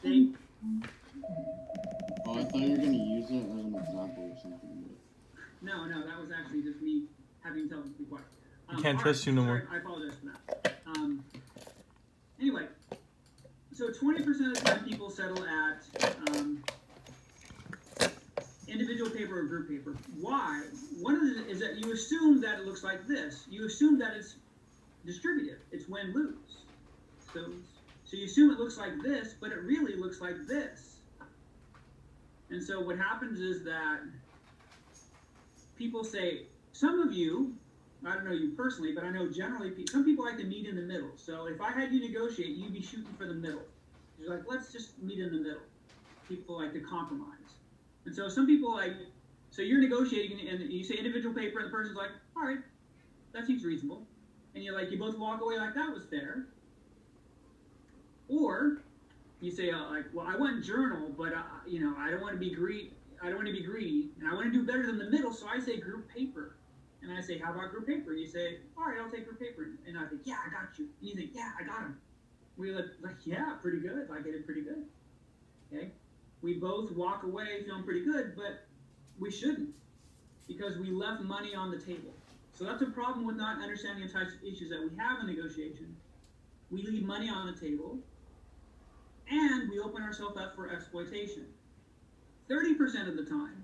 they. Oh, I thought you were gonna use it as an example or something. No, that was actually just me having to tell them to be quiet. I can't trust you no sorry, more. I apologize for that. Anyway, so 20% of the time people settle at individual paper or group paper. Why? One of the is that you assume that it looks like this. You assume that it's distributive. It's win-lose. So you assume it looks like this, but it really looks like this. And so what happens is that people say, some of you, I don't know you personally, but I know generally, some people like to meet in the middle. So if I had you negotiate, you'd be shooting for the middle. You're like, let's just meet in the middle. People like to compromise. And so some people so you're negotiating and you say individual paper and the person's like, all right, that seems reasonable. And you both walk away like that was fair. Or you say well, I want journal, but I don't want to be greedy. And I want to do better than the middle. So I say group paper. And I say, how about group paper? You say, all right, I'll take group paper. And I think, yeah, I got you. And you think, yeah, I got him. We're like, yeah, pretty good. I get it pretty good. Okay. We both walk away feeling pretty good, but we shouldn't because we left money on the table. So that's a problem with not understanding the types of issues that we have in negotiation. We leave money on the table, and we open ourselves up for exploitation. 30% of the time,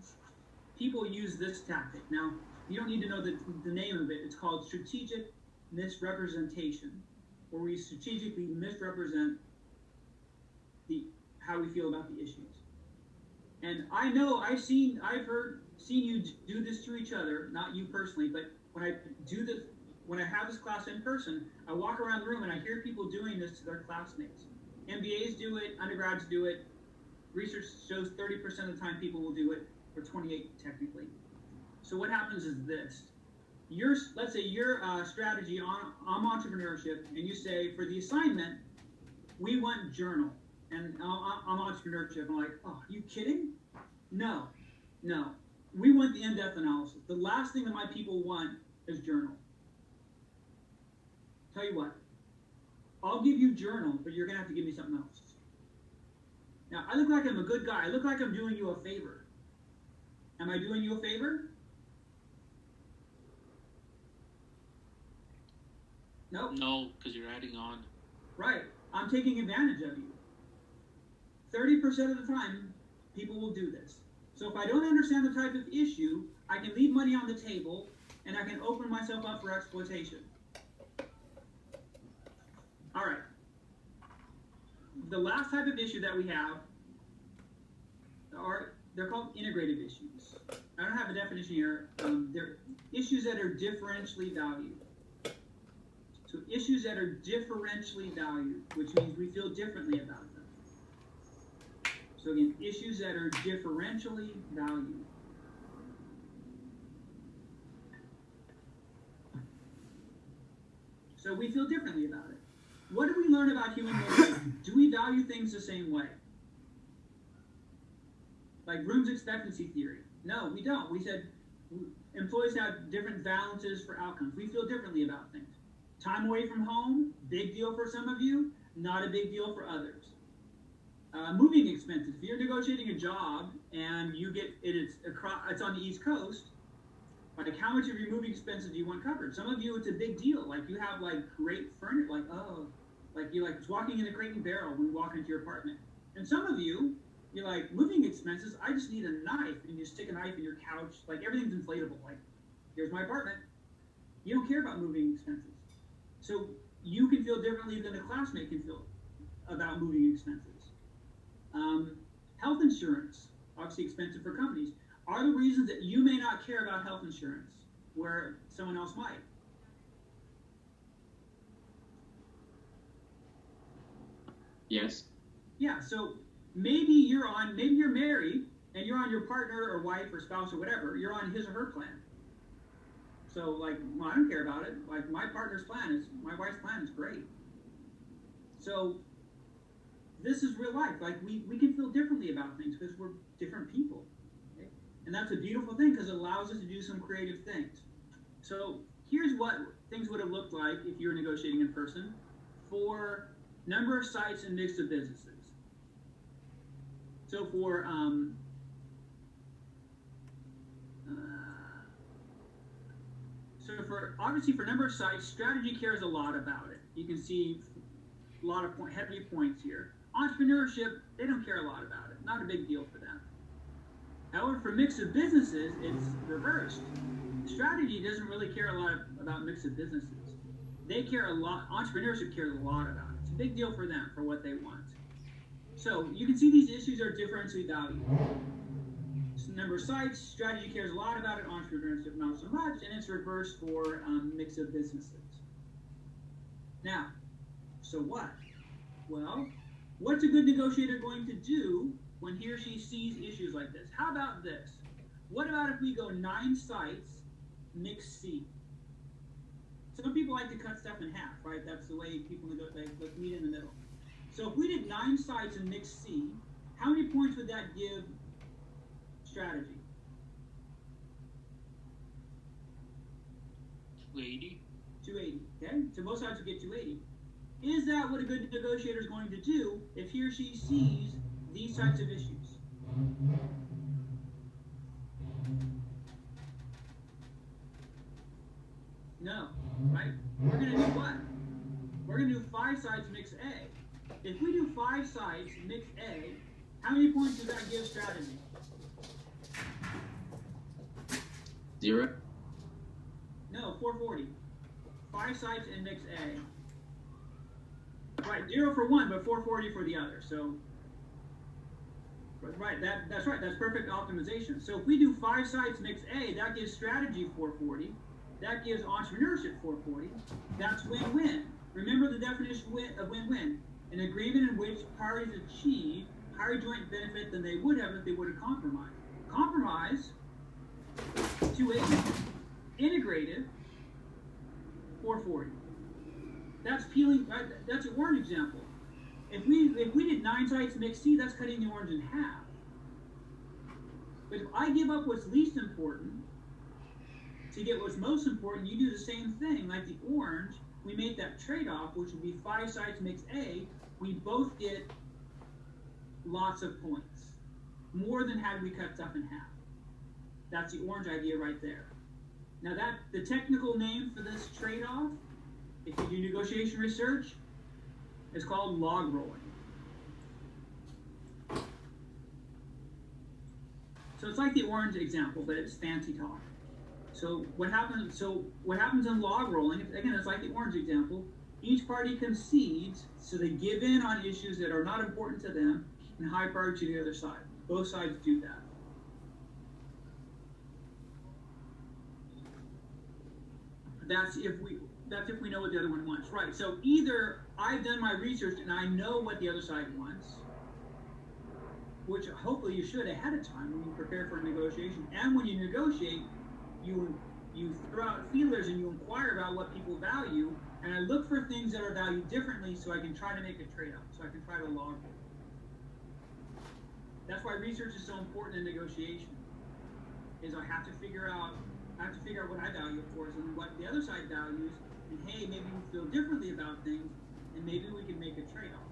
people use this tactic. Now, you don't need to know the name of it. It's called strategic misrepresentation, where we strategically misrepresent how we feel about the issues. And I know I've seen you do this to each other, not you personally, but when I have this class in person, I walk around the room and I hear people doing this to their classmates. MBAs do it, undergrads do it. Research shows 30% of the time people will do it, or 28 technically. So what happens is this. Let's say your strategy on entrepreneurship, and you say, for the assignment, we want journal. And on entrepreneurship, I'm like, oh, are you kidding? No. We want the in-depth analysis. The last thing that my people want is journal. Tell you what, I'll give you journal, but you're going to have to give me something else. Now, I look like I'm a good guy. I look like I'm doing you a favor. Am I doing you a favor? Nope. No, because you're adding on. Right. I'm taking advantage of you. 30% of the time, people will do this. So if I don't understand the type of issue, I can leave money on the table, and I can open myself up for exploitation. All right. The last type of issue that we have they're called integrative issues. I don't have a definition here. They're issues that are differentially valued. So issues that are differentially valued, which means we feel differently about them. So again, issues that are differentially valued. So we feel differently about it. What do we learn about human motivation? Do we value things the same way? Like Bloom's expectancy theory. No, we don't. We said employees have different balances for outcomes. We feel differently about things. Time away from home, big deal for some of you, not a big deal for others. Moving expenses. If you're negotiating a job and you get it's on the East Coast, like how much of your moving expenses do you want covered? Some of you, it's a big deal. Like you have like great furniture, like you like walking in the Crate and Barrel when you walk into your apartment. And some of you, you're like, moving expenses, I just need a knife, and you stick a knife in your couch, like everything's inflatable. Like, here's my apartment. You don't care about moving expenses. So you can feel differently than a classmate can feel about moving expenses. Health insurance, obviously expensive for companies, are the reasons that you may not care about health insurance where someone else might. Yes. Yeah, so maybe you're married and you're on your partner or wife or spouse or whatever, you're on his or her plan. So like, well, I don't care about it. Like my wife's plan is great. So this is real life. Like we can feel differently about things because we're different people. Okay? And that's a beautiful thing because it allows us to do some creative things. So here's what things would have looked like if you were negotiating in person for number of sites and mix of businesses. So for obviously for number of sites, strategy cares a lot about it. You can see a lot of heavy points here. Entrepreneurship, they don't care a lot about it. Not a big deal for them. However, for mix of businesses, it's reversed. Strategy doesn't really care a lot about mix of businesses. They care a lot. Entrepreneurship cares a lot about it. It's a big deal for them for what they want. So you can see these issues are differentially valued. Number of sites, strategy cares a lot about it, entrepreneurship not so much, and it's reversed for mix of businesses. Now, so what? Well, what's a good negotiator going to do when he or she sees issues like this? How about this? What about if we go 9 sites, mix C? Some people like to cut stuff in half, right? That's the way people negotiate, let's meet in the middle. So if we did 9 sites and mix C, how many points would that give strategy? 280. 280, okay? So both sides would get 280. Is that what a good negotiator is going to do if he or she sees these types of issues? No, right? We're going to do what? We're going to do 5 sides mix A. if we do 5 sites, mix A, how many points does that give strategy? 0. No, 440. 5 sites and mix A. Right, 0 for one, but 440 for the other. So, right, that's right. That's perfect optimization. So if we do 5 sites mix A, that gives strategy 440. That gives entrepreneurship 440. That's win-win. Remember the definition of win-win: an agreement in which parties achieve higher joint benefit than they would have if they would have compromised. Compromise, 280. Integrated, 440. That's peeling. Right? That's an orange example. If we did 9 sites mix C, that's cutting the orange in half. But if I give up what's least important to get what's most important, you do the same thing. Like the orange, we make that trade-off, which would be 5 sites mix A. We both get lots of points, more than had we cut stuff in half. That's the orange idea right there. Now that the technical name for this trade-off, if you do negotiation research, is called log rolling. So it's like the orange example, but it's fancy talk. So what happens in log rolling, again, it's like the orange example. Each party concedes, so they give in on issues that are not important to them and high priority to the other side. Both sides do that. That's if we know what the other one wants, right? So either I've done my research and I know what the other side wants, which hopefully you should ahead of time when you prepare for a negotiation, and when you negotiate, you throw out feelers and you inquire about what people value, and I look for things that are valued differently so I can try to make a trade-off, so I can try to log it. That's why research is so important in negotiation. Is I have to figure out what I value, of course, and what the other side values, and hey, maybe we feel differently about things, and maybe we can make a trade-off.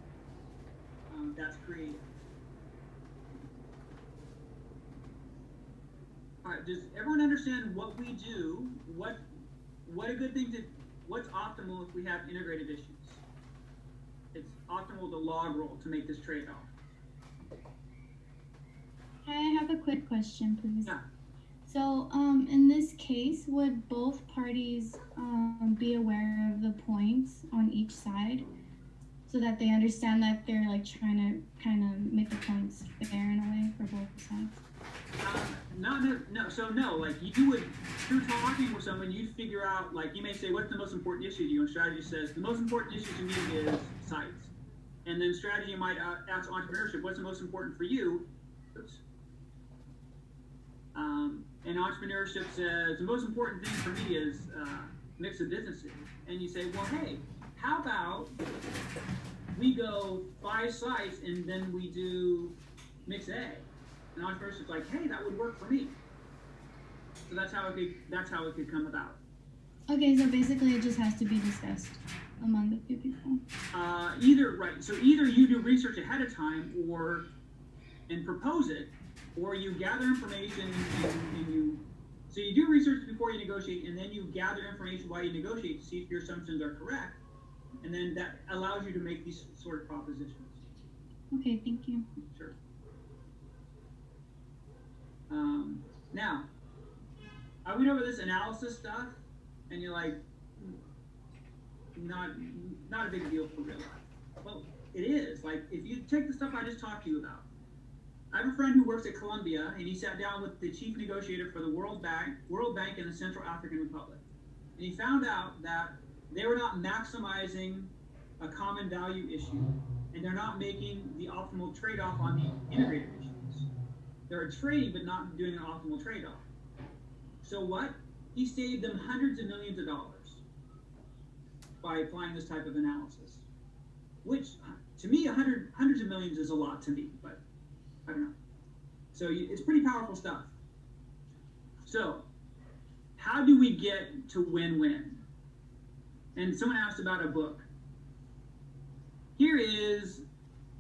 That's creative. All right, does everyone understand what we do? What a good thing to, what's optimal if we have integrated issues? It's optimal to log roll to make this trade-off. I have a quick question, please. Yeah. So, in this case, would both parties be aware of the points on each side, so that they understand that they're like trying to kind of make the points fair in a way for both sides? No, like you would, through talking with someone, you'd figure out, like you may say, what's the most important issue to you? And strategy says, the most important issue to me is sites. And then strategy might ask entrepreneurship, what's the most important for you? Oops. And entrepreneurship says, the most important thing for me is mix of businesses. And you say, well, hey, how about we go 5 sites and then we do mix A? And entrepreneurship's like, hey, that would work for me. So that's how it could come about. Okay, so basically it just has to be discussed among the two people. Either you do research ahead of time and propose it, or you gather information so you do research before you negotiate, and then you gather information while you negotiate to see if your assumptions are correct, and then that allows you to make these sort of propositions. Okay, thank you. Sure. Now, I went over this analysis stuff, and you're like, not a big deal for real life. Well, it is. Like, if you take the stuff I just talked to you about, I have a friend who works at Columbia, and he sat down with the chief negotiator for the World Bank and the Central African Republic. And he found out that they were not maximizing a common value issue, and they're not making the optimal trade-off on the integrated issues. They're trading, but not doing an optimal trade-off. So what? He saved them hundreds of millions of dollars by applying this type of analysis. Which, to me, hundreds of millions is a lot to me, but I don't know. So it's pretty powerful stuff. So, how do we get to win-win? And someone asked about a book. Here is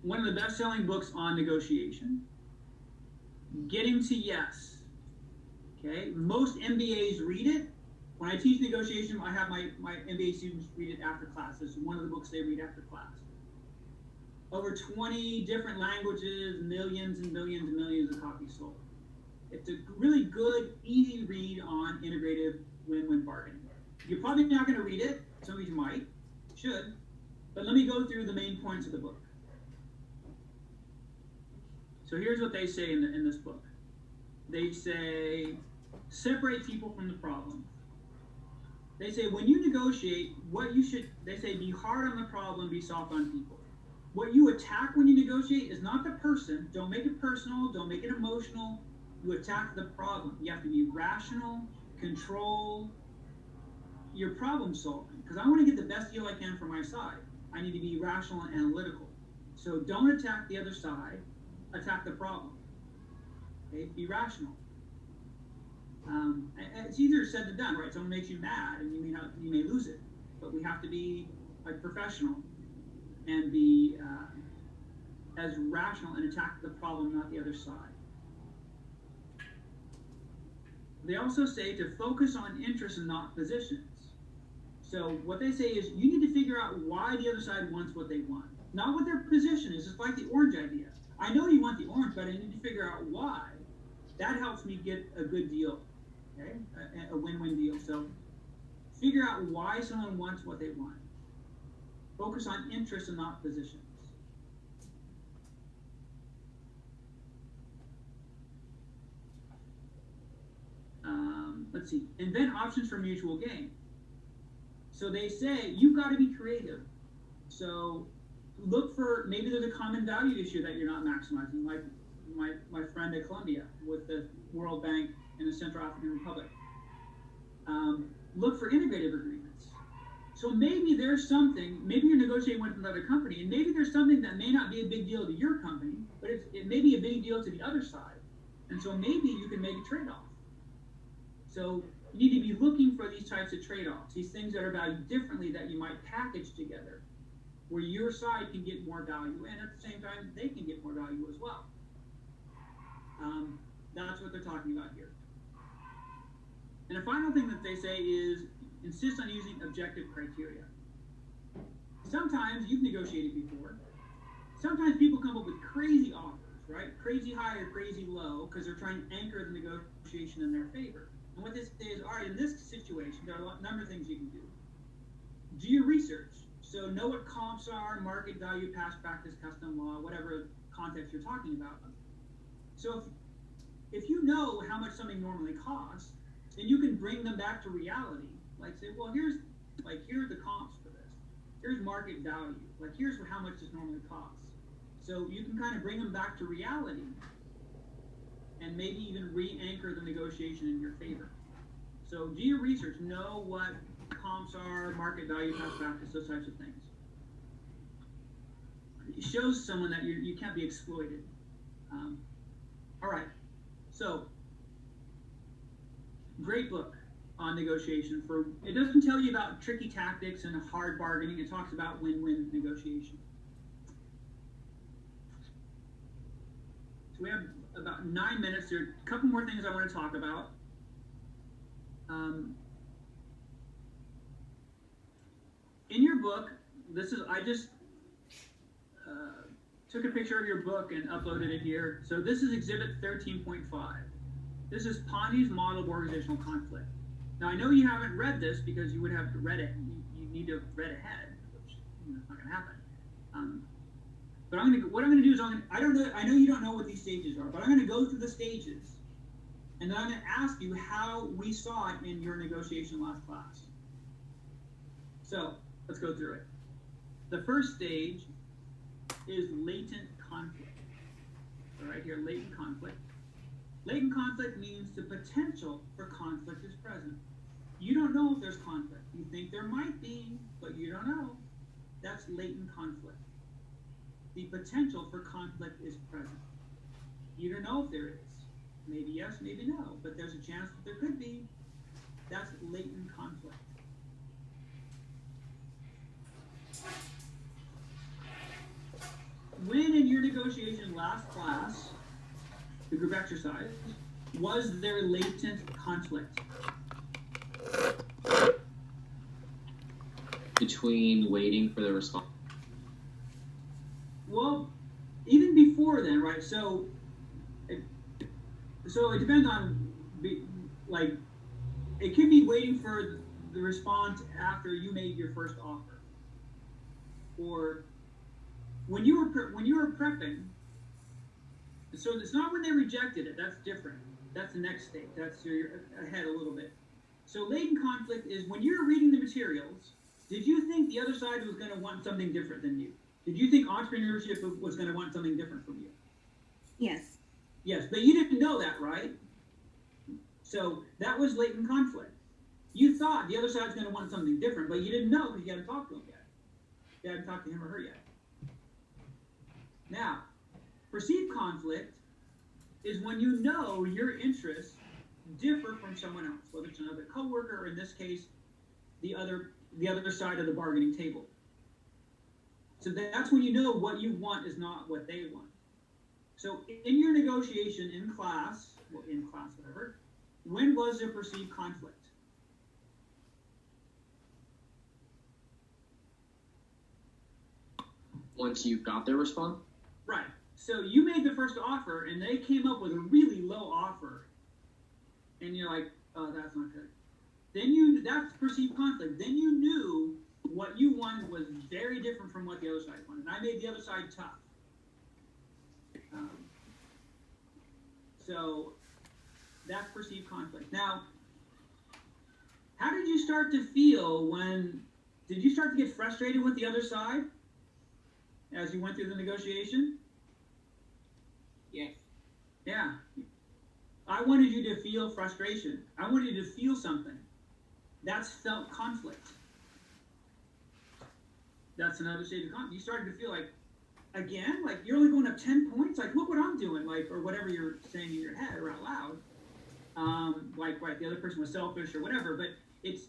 one of the best-selling books on negotiation. Getting to Yes. Okay, most MBAs read it. When I teach negotiation, I have my MBA students read it after class. It's one of the books they read after class. over 20 different languages, millions and millions and millions of copies sold. It's a really good, easy read on integrative win-win bargaining. You're probably not going to read it. Some of you might, should. But let me go through the main points of the book. So here's what they say in this book. They say, separate people from the problem. They say, when you negotiate, they say, be hard on the problem, be soft on people. What you attack when you negotiate is not the person. Don't make it personal. Don't make it emotional. You attack the problem. You have to be rational, control your problem solving. Because I want to get the best deal I can for my side. I need to be rational and analytical. So don't attack the other side. Attack the problem. Okay? Be rational. It's easier said than done, right? Someone makes you mad, and you may lose it. But we have to be professional and be as rational and attack the problem, not the other side. They also say to focus on interests and not positions. So what they say is you need to figure out why the other side wants what they want, not what their position is. It's like the orange idea. I know you want the orange, but I need to figure out why. That helps me get a good deal, okay? A win-win deal. So figure out why someone wants what they want. Focus on interests and not positions. Let's see. Invent options for mutual gain. So they say you've got to be creative. So look for, maybe there's a common value issue that you're not maximizing, like my friend at Columbia with the World Bank and the Central African Republic. Look for integrative agreements. So maybe there's something, maybe you're negotiating with another company, and maybe there's something that may not be a big deal to your company, but it may be a big deal to the other side. And so maybe you can make a trade-off. So you need to be looking for these types of trade-offs, these things that are valued differently that you might package together, where your side can get more value, and at the same time, they can get more value as well. That's what they're talking about here. And the final thing that they say is insist on using objective criteria. Sometimes you've negotiated before. Sometimes people come up with crazy offers, right? Crazy high or crazy low, because they're trying to anchor the negotiation in their favor. And what they say is, all right, in this situation, there are a number of things you can do. Do your research. So know what comps are, market value, past practice, custom law, whatever context you're talking about. So if you know how much something normally costs, then you can bring them back to reality. Like say, well, here are the comps for this. Here's market value. Like here's how much this normally costs. So you can kind of bring them back to reality and maybe even re-anchor the negotiation in your favor. So do your research. Know what comps are, market value, past practice, those types of things. It shows someone that you can't be exploited. All right. So, great book on negotiation. It doesn't tell you about tricky tactics and hard bargaining. It talks about win-win negotiation. So we have about 9 minutes. There are a couple more things I want to talk about. In your book, I just took a picture of your book and uploaded it here. So this is Exhibit 13.5. This is Pondi's Model of Organizational Conflict. Now I know you haven't read this because you would have read it. You need to have read ahead, which is not going to happen. But what I'm going to do is I know you don't know what these stages are, but I'm going to go through the stages, and then I'm going to ask you how we saw it in your negotiation last class. So let's go through it. The first stage is latent conflict. So right here, latent conflict. Latent conflict means the potential for conflict is present. You don't know if there's conflict. You think there might be, but you don't know. That's latent conflict. The potential for conflict is present. You don't know if there is. Maybe yes, maybe no, but there's a chance that there could be. That's latent conflict. When in your negotiation last class, the group exercise, was there latent conflict? Between waiting for the response. Well, before then, right? So it depends on, like, it could be waiting for the response after you made your first offer, or when you were prepping. So it's not when they rejected it. That's different. That's the next stage. That's you're ahead a little bit. So latent conflict is when you're reading the materials. Did you think the other side was going to want something different than you? Did you think entrepreneurship was going to want something different from you? Yes. Yes, but you didn't know that, right? So that was latent conflict. You thought the other side's going to want something different, but you didn't know because you hadn't talked to him yet. You hadn't talked to him or her yet. Now, perceived conflict is when you know your interests differ from someone else, whether it's another coworker or in this case, the other side of the bargaining table. So that's when you know what you want is not what they want. So in your negotiation in class, whatever, when was there perceived conflict? Once you got their response? Right. So you made the first offer and they came up with a really low offer. And you're like, oh, that's not good. Then that's perceived conflict. Then you knew what you wanted was very different from what the other side wanted. And I made the other side tough. So that's perceived conflict. Now, how did you start to feel did you start to get frustrated with the other side as you went through the negotiation? Yes. Yeah. I wanted you to feel frustration. I wanted you to feel something. That's felt conflict. That's another stage of conflict. You started to feel like, again, like you're only going up 10 points. Like, look what I'm doing, like, or whatever you're saying in your head or out loud. Like, right, the other person was selfish or whatever. But it's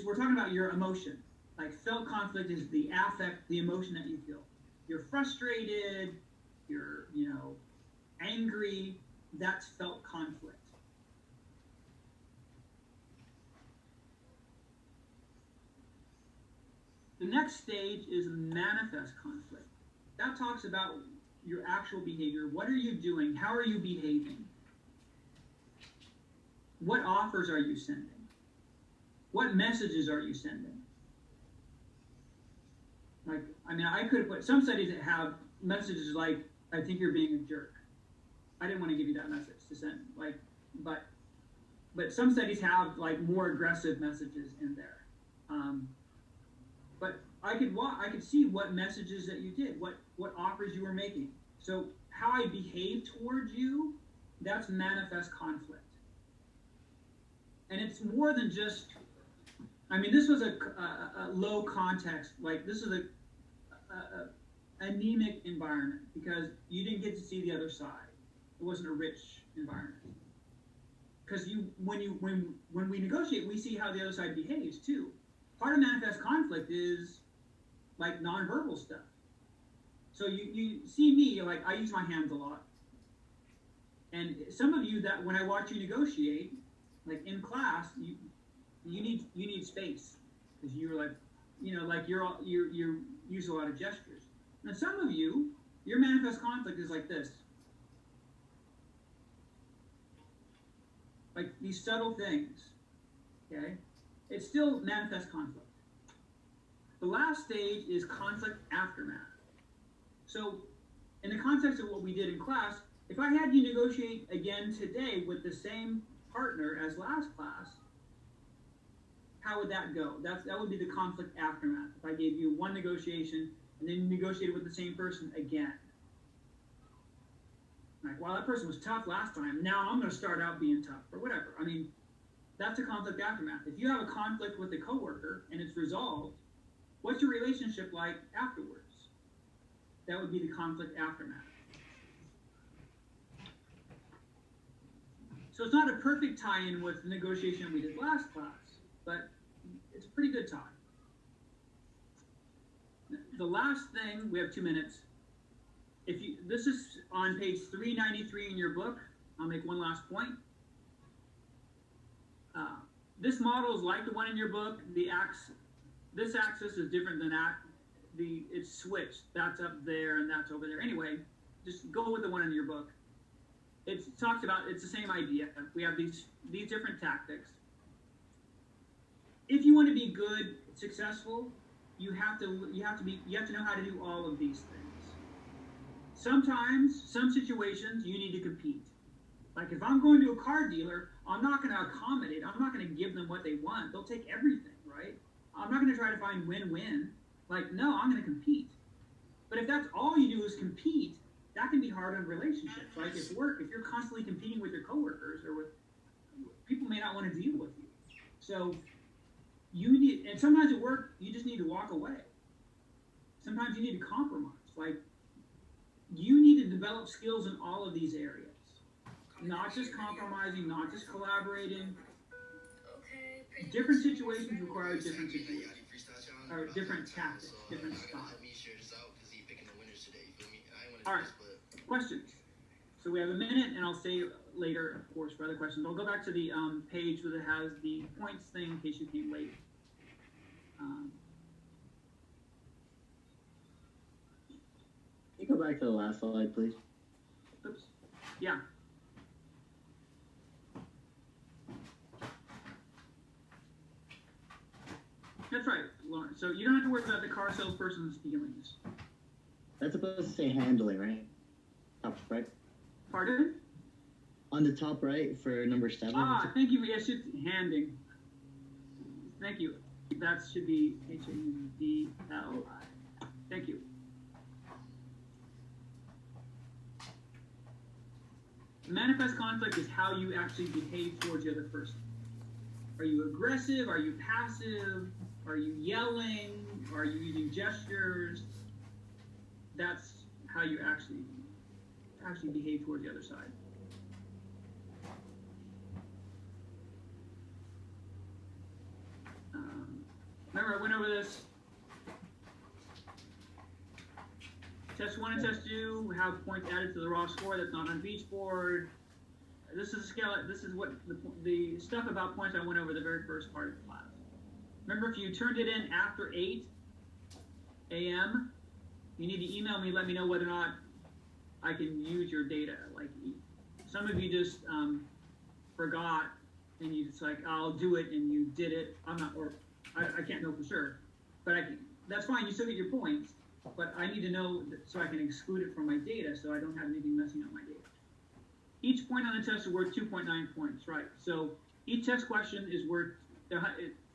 we're talking about your emotion. Like, felt conflict is the affect, the emotion that you feel. You're frustrated. You're, angry. That's felt conflict. The next stage is manifest conflict. That talks about your actual behavior. What are you doing? How are you behaving? What offers are you sending? What messages are you sending? Like, I could have put some studies that have messages like, I think you're being a jerk. I didn't want to give you that message to send. But some studies have like more aggressive messages in there. But I could see what messages that you did, what offers you were making. So how I behave towards you, that's manifest conflict. And it's more than just, this was a low context, like this is a anemic environment because you didn't get to see the other side. It wasn't a rich environment. Because when we negotiate, we see how the other side behaves too. Part of manifest conflict is like nonverbal stuff. So you see me, like I use my hands a lot. And some of you that when I watch you negotiate, like in class, you need space because you're like, you use a lot of gestures. And some of you, your manifest conflict is like this. Like these subtle things, okay? It's still manifest conflict. The last stage is conflict aftermath. So in the context of what we did in class, if I had you negotiate again today with the same partner as last class, how would that go? That would be the conflict aftermath. If I gave you one negotiation and then you negotiated with the same person again. Like, well, that person was tough last time. Now I'm going to start out being tough or whatever. That's a conflict aftermath. If you have a conflict with a coworker and it's resolved, what's your relationship like afterwards? That would be the conflict aftermath. So it's not a perfect tie-in with the negotiation we did last class, but it's a pretty good tie. The last thing, we have 2 minutes. This is on page 393 in your book. I'll make one last point. This model is like the one in your book. This axis is different than that. It's switched. That's up there and that's over there. Anyway, just go with the one in your book. It talks about, it's the same idea. We have these different tactics. If you want to be good, successful, you have to know how to do all of these things. Sometimes, some situations, you need to compete. Like if I'm going to a car dealer, I'm not going to accommodate. I'm not going to give them what they want. They'll take everything, right? I'm not going to try to find win-win. Like, no, I'm going to compete. But if that's all you do is compete, that can be hard in relationships. Like if you're constantly competing with your coworkers or with people may not want to deal with you. So and sometimes at work, you just need to walk away. Sometimes you need to compromise. Like you need to develop skills in all of these areas. Not just compromising, not just collaborating. Different situations require different situations. Or different tactics, different styles. Alright, questions. So we have a minute, and I'll stay later, of course, for other questions. I'll go back to the page that has the points thing in case you came late. Can you go back to the last slide, please? Oops. Yeah. That's right, Lauren. So you don't have to worry about the car salesperson's feelings. That's supposed to say handling, right? Top right. Pardon? On the top right for number 7. Thank you. Yes, it's handing. Thank you. That should be HANDLI. Thank you. Manifest conflict is how you actually behave towards the other person. Are you aggressive? Are you passive? Are you yelling? Are you using gestures? That's how you actually behave towards the other side. Remember, I went over this. Test 1 and Test 2 have points added to the raw score that's not on beach board. This is a scale. This is what the stuff about points I went over the very first part of the class. Remember, if you turned it in after 8 a.m., you need to email me, let me know whether or not I can use your data. Like some of you just forgot, and you just like, I'll do it, and you did it. I can't know for sure, but that's fine. You still get your points, but I need to know so I can exclude it from my data, so I don't have anything messing up my data. Each point on the test is worth 2.9 points, right? So each test question is worth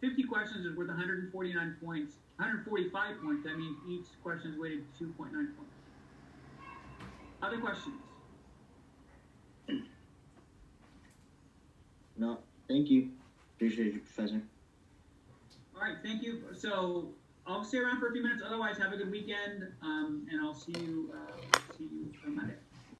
50 questions is worth 149 points. 145 points. That means each question is weighted 2.9 points. Other questions? No, thank you. Appreciate you, Professor. All right, thank you. So I'll stay around for a few minutes. Otherwise, have a good weekend, and I'll see you